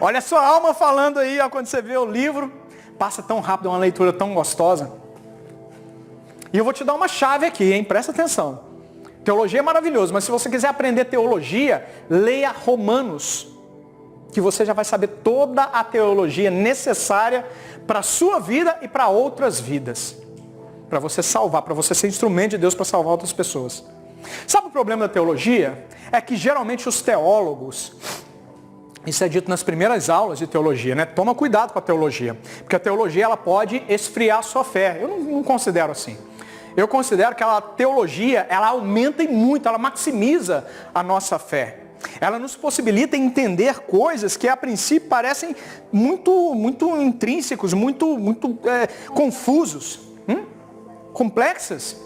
Olha a sua alma falando aí, ó, quando você vê o livro. Passa tão rápido, é uma leitura tão gostosa. E eu vou te dar uma chave aqui, hein? Presta atenção. Teologia é maravilhoso, mas se você quiser aprender teologia, leia Romanos, que você já vai saber toda a teologia necessária para a sua vida e para outras vidas. Para você salvar, para você ser instrumento de Deus para salvar outras pessoas. Sabe o problema da teologia? É que geralmente os teólogos... Isso é dito nas primeiras aulas de teologia, né? Toma cuidado com a teologia. Porque a teologia, ela pode esfriar a sua fé. Eu não considero assim. Eu considero que a teologia, ela aumenta e muito, ela maximiza a nossa fé. Ela nos possibilita entender coisas que a princípio parecem muito intrínsecos, muito confusos, complexas.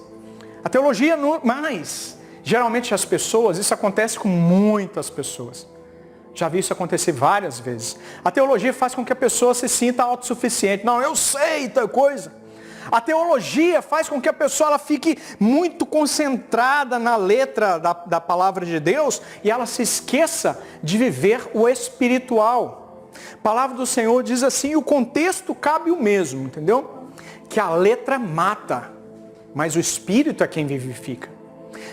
A teologia, mas geralmente as pessoas, isso acontece com muitas pessoas. Já vi isso acontecer várias vezes. A teologia faz com que a pessoa se sinta autossuficiente. Não, eu sei tal coisa. A teologia faz com que a pessoa ela fique muito concentrada na letra da palavra de Deus e ela se esqueça de viver o espiritual. A palavra do Senhor diz assim, e o contexto cabe o mesmo, entendeu? Que a letra mata, mas o espírito é quem vivifica.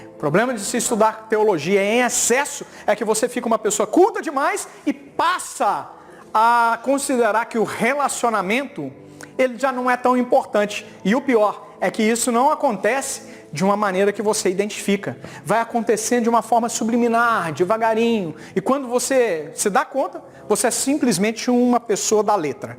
O problema de se estudar teologia em excesso é que você fica uma pessoa culta demais e passa a considerar que o relacionamento ele já não é tão importante. E o pior é que isso não acontece de uma maneira que você identifica. Vai acontecendo de uma forma subliminar, devagarinho. E quando você se dá conta, você é simplesmente uma pessoa da letra.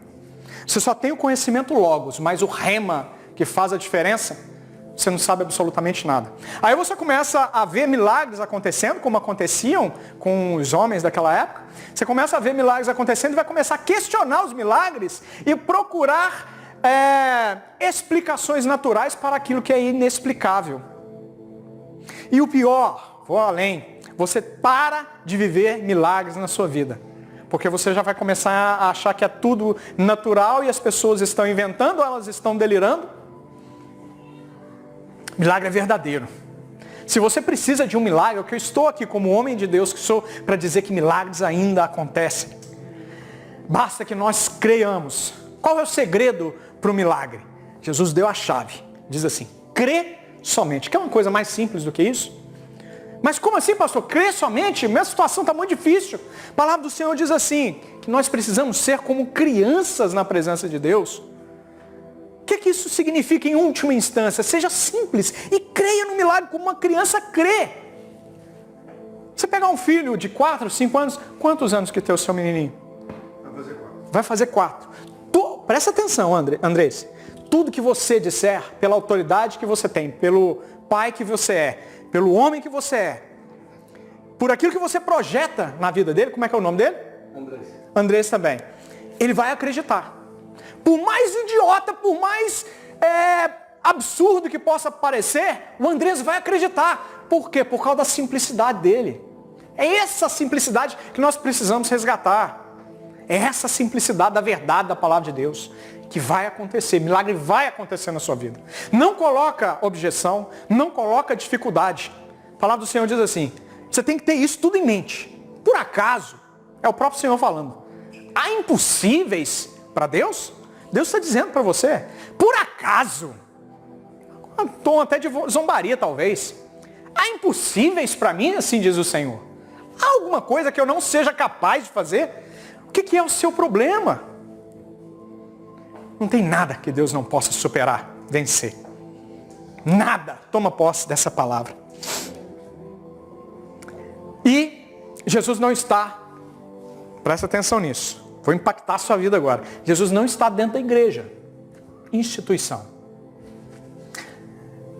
Você só tem o conhecimento logos, mas o rema que faz a diferença, você não sabe absolutamente nada. Aí você começa a ver milagres acontecendo, como aconteciam com os homens daquela época. Você começa a ver milagres acontecendo e vai começar a questionar os milagres e procurar explicações naturais para aquilo que é inexplicável. E o pior, vou além, você para de viver milagres na sua vida. Porque você já vai começar a achar que é tudo natural e as pessoas estão inventando, elas estão delirando. Milagre é verdadeiro. Se você precisa de um milagre, é que eu estou aqui como homem de Deus que sou, para dizer que milagres ainda acontecem. Basta que nós creiamos. Qual é o segredo para o milagre? Jesus deu a chave. Diz assim, crê somente. Quer uma coisa mais simples do que isso? Mas como assim, pastor? Crê somente? Minha situação está muito difícil. A palavra do Senhor diz assim, que nós precisamos ser como crianças na presença de Deus. O que isso significa em última instância? Seja simples e creia no milagre como uma criança crê. Você pegar um filho de 4, 5 anos, quantos anos que tem o seu menininho? Vai fazer 4. Presta atenção, Andrés. Tudo que você disser, pela autoridade que você tem, pelo pai que você é, pelo homem que você é, por aquilo que você projeta na vida dele, como é que é o nome dele? Andrés também. Ele vai acreditar. Por mais idiota, por mais absurdo que possa parecer, o Andrés vai acreditar. Por quê? Por causa da simplicidade dele. É essa simplicidade que nós precisamos resgatar. É essa simplicidade da verdade da palavra de Deus que vai acontecer. Milagre vai acontecer na sua vida. Não coloca objeção, não coloca dificuldade. A palavra do Senhor diz assim, você tem que ter isso tudo em mente. Por acaso, é o próprio Senhor falando, há impossíveis para Deus? Deus está dizendo para você, por acaso, um tom até de zombaria talvez, há impossíveis para mim, assim diz o Senhor. Há alguma coisa que eu não seja capaz de fazer? O que é o seu problema? Não tem nada que Deus não possa superar, vencer. Nada. Toma posse dessa palavra. E Jesus não está, presta atenção nisso, vou impactar a sua vida agora. Jesus não está dentro da igreja, instituição.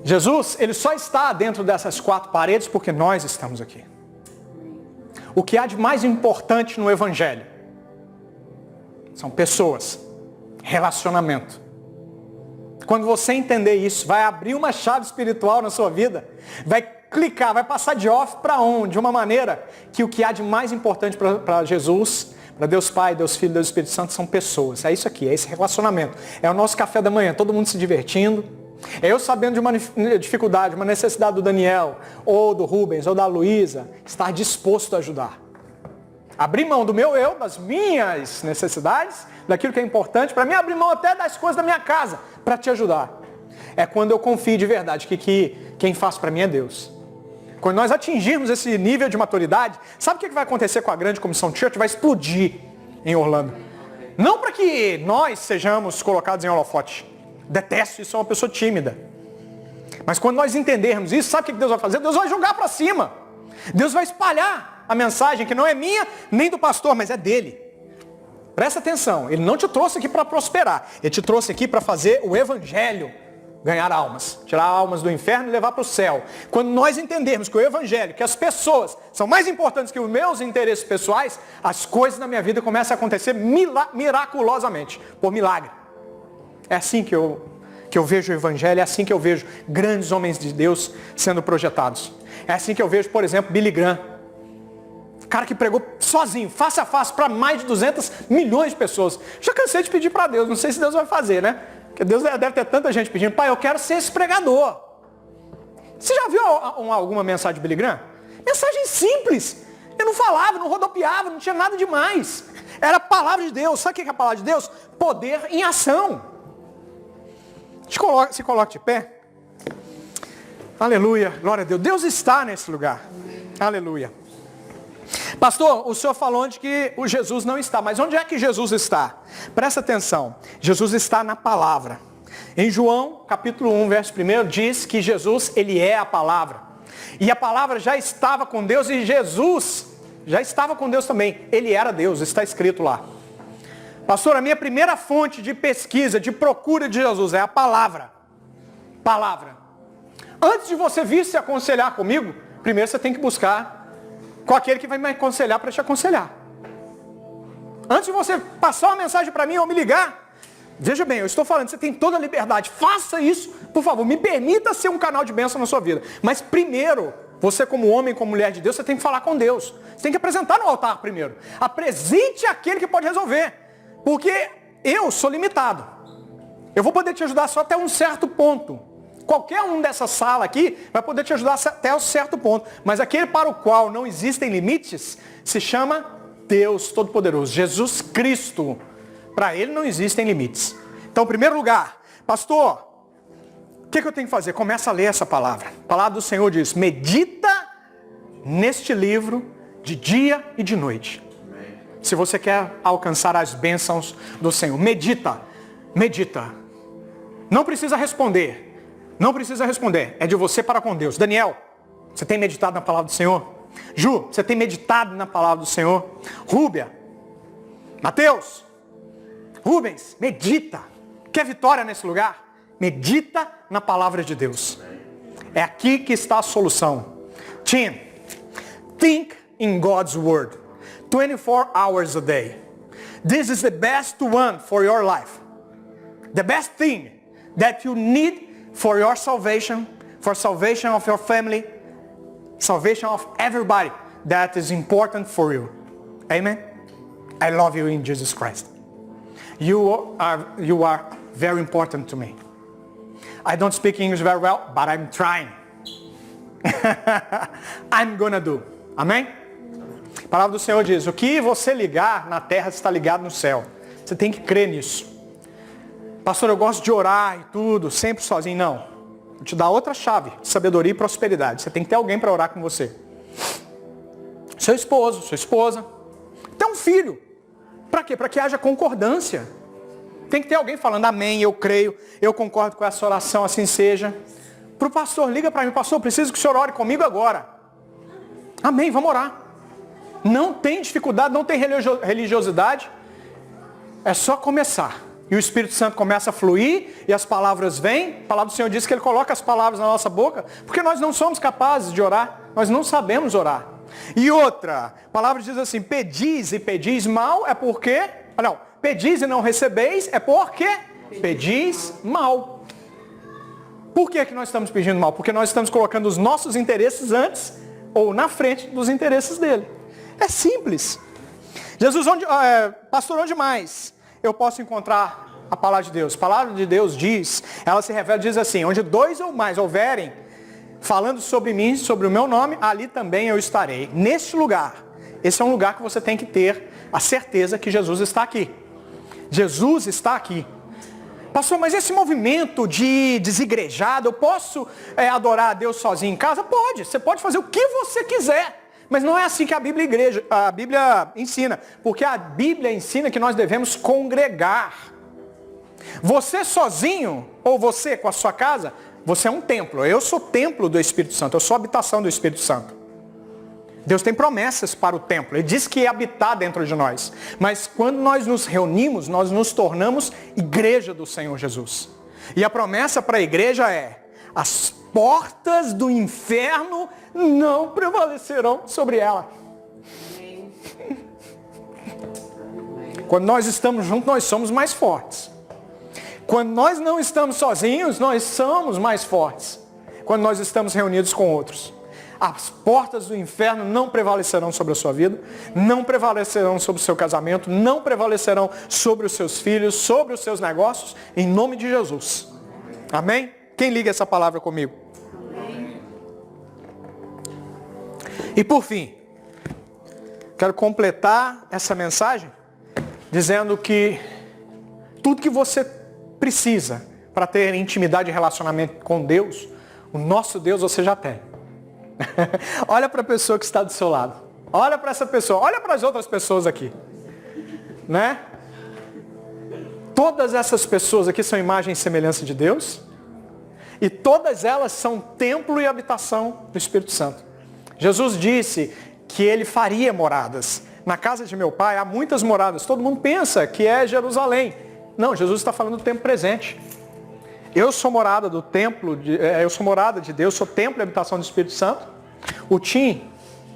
Jesus, ele só está dentro dessas 4 paredes porque nós estamos aqui. O que há de mais importante no Evangelho são pessoas, relacionamento. Quando você entender isso, vai abrir uma chave espiritual na sua vida, vai clicar, vai passar de off para on, de uma maneira que o que há de mais importante para Jesus, para Deus Pai, Deus Filho, Deus Espírito Santo, são pessoas. É isso aqui, é esse relacionamento. É o nosso café da manhã, todo mundo se divertindo. É eu sabendo de uma dificuldade, uma necessidade do Daniel, ou do Rubens, ou da Luísa, estar disposto a ajudar. Abrir mão do meu eu, das minhas necessidades, daquilo que é importante, para mim abrir mão até das coisas da minha casa, para te ajudar. É quando eu confio de verdade que quem faz para mim é Deus. Quando nós atingirmos esse nível de maturidade, sabe o que vai acontecer com a grande comissão Church? Vai explodir em Orlando. Não para que nós sejamos colocados em holofote. Detesto isso, sou uma pessoa tímida. Mas quando nós entendermos isso, sabe o que Deus vai fazer? Deus vai jogar para cima. Deus vai espalhar a mensagem que não é minha, nem do pastor, mas é dele. Presta atenção, ele não te trouxe aqui para prosperar. Ele te trouxe aqui para fazer o evangelho ganhar almas. Tirar almas do inferno e levar para o céu. Quando nós entendermos que o evangelho, que as pessoas são mais importantes que os meus interesses pessoais, as coisas na minha vida começam a acontecer miraculosamente, por milagre. É assim que eu vejo o evangelho, é assim que eu vejo grandes homens de Deus sendo projetados. É assim que eu vejo, por exemplo, Billy Graham. O cara que pregou sozinho, face a face, para mais de 200 milhões de pessoas. Já cansei de pedir para Deus, não sei se Deus vai fazer, né? Porque Deus deve ter tanta gente pedindo, pai, eu quero ser esse pregador. Você já viu alguma mensagem de Billy Graham? Mensagem simples. Eu não falava, não rodopiava, não tinha nada demais. Era a palavra de Deus. Sabe o que é a palavra de Deus? Poder em ação. Se coloque de pé. Aleluia, glória a Deus. Deus está nesse lugar. Aleluia. Pastor, o senhor falou onde que o Jesus não está, mas onde é que Jesus está? Presta atenção, Jesus está na palavra. Em João, capítulo 1, verso 1, diz que Jesus, ele é a palavra. E a palavra já estava com Deus e Jesus já estava com Deus também. Ele era Deus, está escrito lá. Pastor, a minha primeira fonte de pesquisa, de procura de Jesus é a palavra. Palavra. Antes de você vir se aconselhar comigo, primeiro você tem que buscar com aquele que vai me aconselhar para te aconselhar. Antes de você passar uma mensagem para mim ou me ligar, veja bem, eu estou falando, você tem toda a liberdade, faça isso, por favor, me permita ser um canal de bênção na sua vida. Mas primeiro, você como homem, como mulher de Deus, você tem que falar com Deus. Você tem que apresentar no altar primeiro. Apresente aquele que pode resolver. Porque eu sou limitado. Eu vou poder te ajudar só até um certo ponto. Qualquer um dessa sala aqui vai poder te ajudar até um certo ponto. Mas aquele para o qual não existem limites se chama Deus Todo-Poderoso, Jesus Cristo. Para Ele não existem limites. Então, em primeiro lugar, pastor, o que eu tenho que fazer? Começa a ler essa palavra. A palavra do Senhor diz, medita neste livro de dia e de noite. Se você quer alcançar as bênçãos do Senhor, medita. Não precisa responder. É de você para com Deus. Daniel, você tem meditado na palavra do Senhor? Ju, você tem meditado na palavra do Senhor? Rúbia, Mateus, Rubens, medita. Quer vitória nesse lugar? Medita na palavra de Deus. É aqui que está a solução. Tim, think in God's word. 24 hours a day. This is the best one for your life. The best thing that you need for your salvation, for salvation of your family, salvation of everybody that is important for you. Amen? I love you in Jesus Christ. You are very important to me. I don't speak English very well, but I'm trying. I'm gonna do. Amém? A palavra do Senhor diz, o que você ligar na terra está ligado no céu. Você tem que crer nisso. Pastor, eu gosto de orar e tudo, sempre sozinho. Não. Vou te dar outra chave, sabedoria e prosperidade. Você tem que ter alguém para orar com você. Seu esposo, sua esposa. Até um filho. Para quê? Para que haja concordância. Tem que ter alguém falando, amém, eu creio, eu concordo com essa oração, assim seja. Para o pastor, liga para mim, pastor, preciso que o senhor ore comigo agora. Amém, vamos orar. Não tem dificuldade, não tem religiosidade. É só começar. E o Espírito Santo começa a fluir e as palavras vêm. A palavra do Senhor diz que Ele coloca as palavras na nossa boca, porque nós não somos capazes de orar. Nós não sabemos orar. E outra, a palavra diz assim, pedis e pedis mal é porque... Não, pedis e não recebeis é porque pedis mal. Por que nós estamos pedindo mal? Porque nós estamos colocando os nossos interesses antes ou na frente dos interesses dele. É simples. Jesus, pastor, onde mais eu posso encontrar a palavra de Deus? A palavra de Deus diz, ela se revela, diz assim, onde 2 ou mais houverem, falando sobre mim, sobre o meu nome, ali também eu estarei. Neste lugar, esse é um lugar que você tem que ter a certeza que Jesus está aqui. Jesus está aqui. Pastor, mas esse movimento de desigrejado, eu posso adorar a Deus sozinho em casa? Pode, você pode fazer o que você quiser. Mas não é assim que a Bíblia ensina. Porque a Bíblia ensina que nós devemos congregar. Você sozinho, ou você com a sua casa, você é um templo. Eu sou templo do Espírito Santo, eu sou habitação do Espírito Santo. Deus tem promessas para o templo. Ele diz que é habitar dentro de nós. Mas quando nós nos reunimos, nós nos tornamos igreja do Senhor Jesus. E a promessa para a igreja é, as portas do inferno não prevalecerão sobre ela. Quando nós estamos juntos, nós somos mais fortes. Quando nós não estamos sozinhos, nós somos mais fortes. Quando nós estamos reunidos com outros. As portas do inferno não prevalecerão sobre a sua vida, não prevalecerão sobre o seu casamento, não prevalecerão sobre os seus filhos, sobre os seus negócios, em nome de Jesus. Amém? Quem liga essa palavra comigo? Amém. E por fim, quero completar essa mensagem dizendo que tudo que você precisa para ter intimidade e relacionamento com Deus, o nosso Deus você já tem. Olha para a pessoa que está do seu lado. Olha para essa pessoa. Olha para as outras pessoas aqui. Né? Todas essas pessoas aqui são imagem e semelhança de Deus. E todas elas são templo e habitação do Espírito Santo. Jesus disse que Ele faria moradas. Na casa de meu Pai há muitas moradas. Todo mundo pensa que é Jerusalém. Não, Jesus está falando do tempo presente. Eu sou morada do templo, eu sou morada de Deus, sou templo e habitação do Espírito Santo. O Tim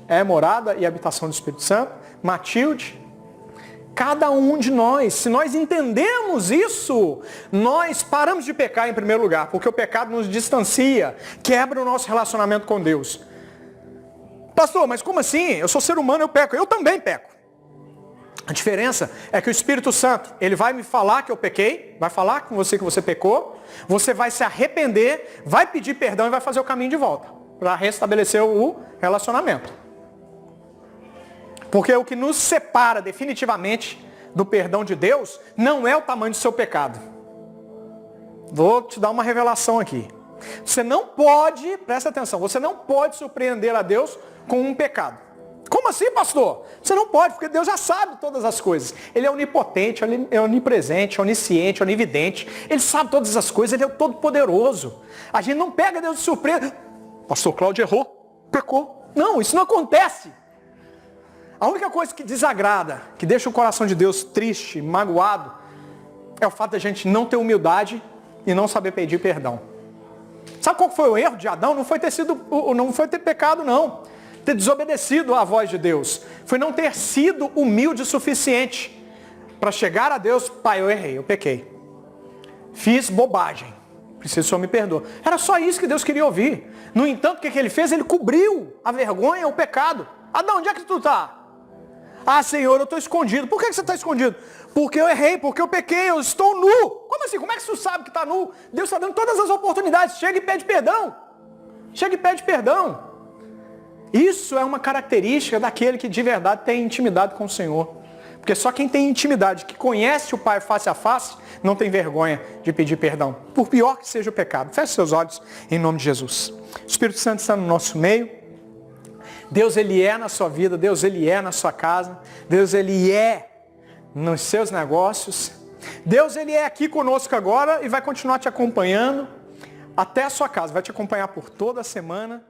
é morada e habitação do Espírito Santo. Matilde, cada um de nós, se nós entendemos isso, nós paramos de pecar em primeiro lugar, porque o pecado nos distancia, quebra o nosso relacionamento com Deus. Pastor, mas como assim? Eu sou ser humano, eu peco. Eu também peco. A diferença é que o Espírito Santo, ele vai me falar que eu pequei, vai falar com você que você pecou, você vai se arrepender, vai pedir perdão e vai fazer o caminho de volta, para restabelecer o relacionamento. Porque o que nos separa definitivamente do perdão de Deus não é o tamanho do seu pecado. Vou te dar uma revelação aqui. Você não pode, presta atenção, você não pode surpreender a Deus com um pecado. Como assim, pastor? Você não pode, porque Deus já sabe todas as coisas. Ele é onipotente, ele é onipresente, onisciente, onividente. Ele sabe todas as coisas, ele é o todo-poderoso. A gente não pega Deus de surpresa. Pastor Cláudio errou, pecou. Não, isso não acontece. A única coisa que desagrada, que deixa o coração de Deus triste, magoado, é o fato de a gente não ter humildade e não saber pedir perdão. Sabe qual foi o erro de Adão? Não foi ter pecado, não. Ter desobedecido à voz de Deus. Foi não ter sido humilde o suficiente para chegar a Deus. Pai, eu errei, eu pequei. Fiz bobagem. Preciso que o Senhor me perdoe. Era só isso que Deus queria ouvir. No entanto, o que ele fez? Ele cobriu a vergonha, o pecado. Adão, onde é que tu está? Ah, Senhor, eu estou escondido. Por que você está escondido? Porque eu errei, porque eu pequei, eu estou nu. Como assim? Como é que você sabe que está nu? Deus está dando todas as oportunidades. Chega e pede perdão. Chega e pede perdão. Isso é uma característica daquele que de verdade tem intimidade com o Senhor. Porque só quem tem intimidade, que conhece o Pai face a face, não tem vergonha de pedir perdão. Por pior que seja o pecado. Feche seus olhos em nome de Jesus. O Espírito Santo está no nosso meio. Deus, Ele é na sua vida. Deus, Ele é na sua casa. Deus, Ele é nos seus negócios. Deus, Ele é aqui conosco agora e vai continuar te acompanhando até a sua casa. Vai te acompanhar por toda a semana.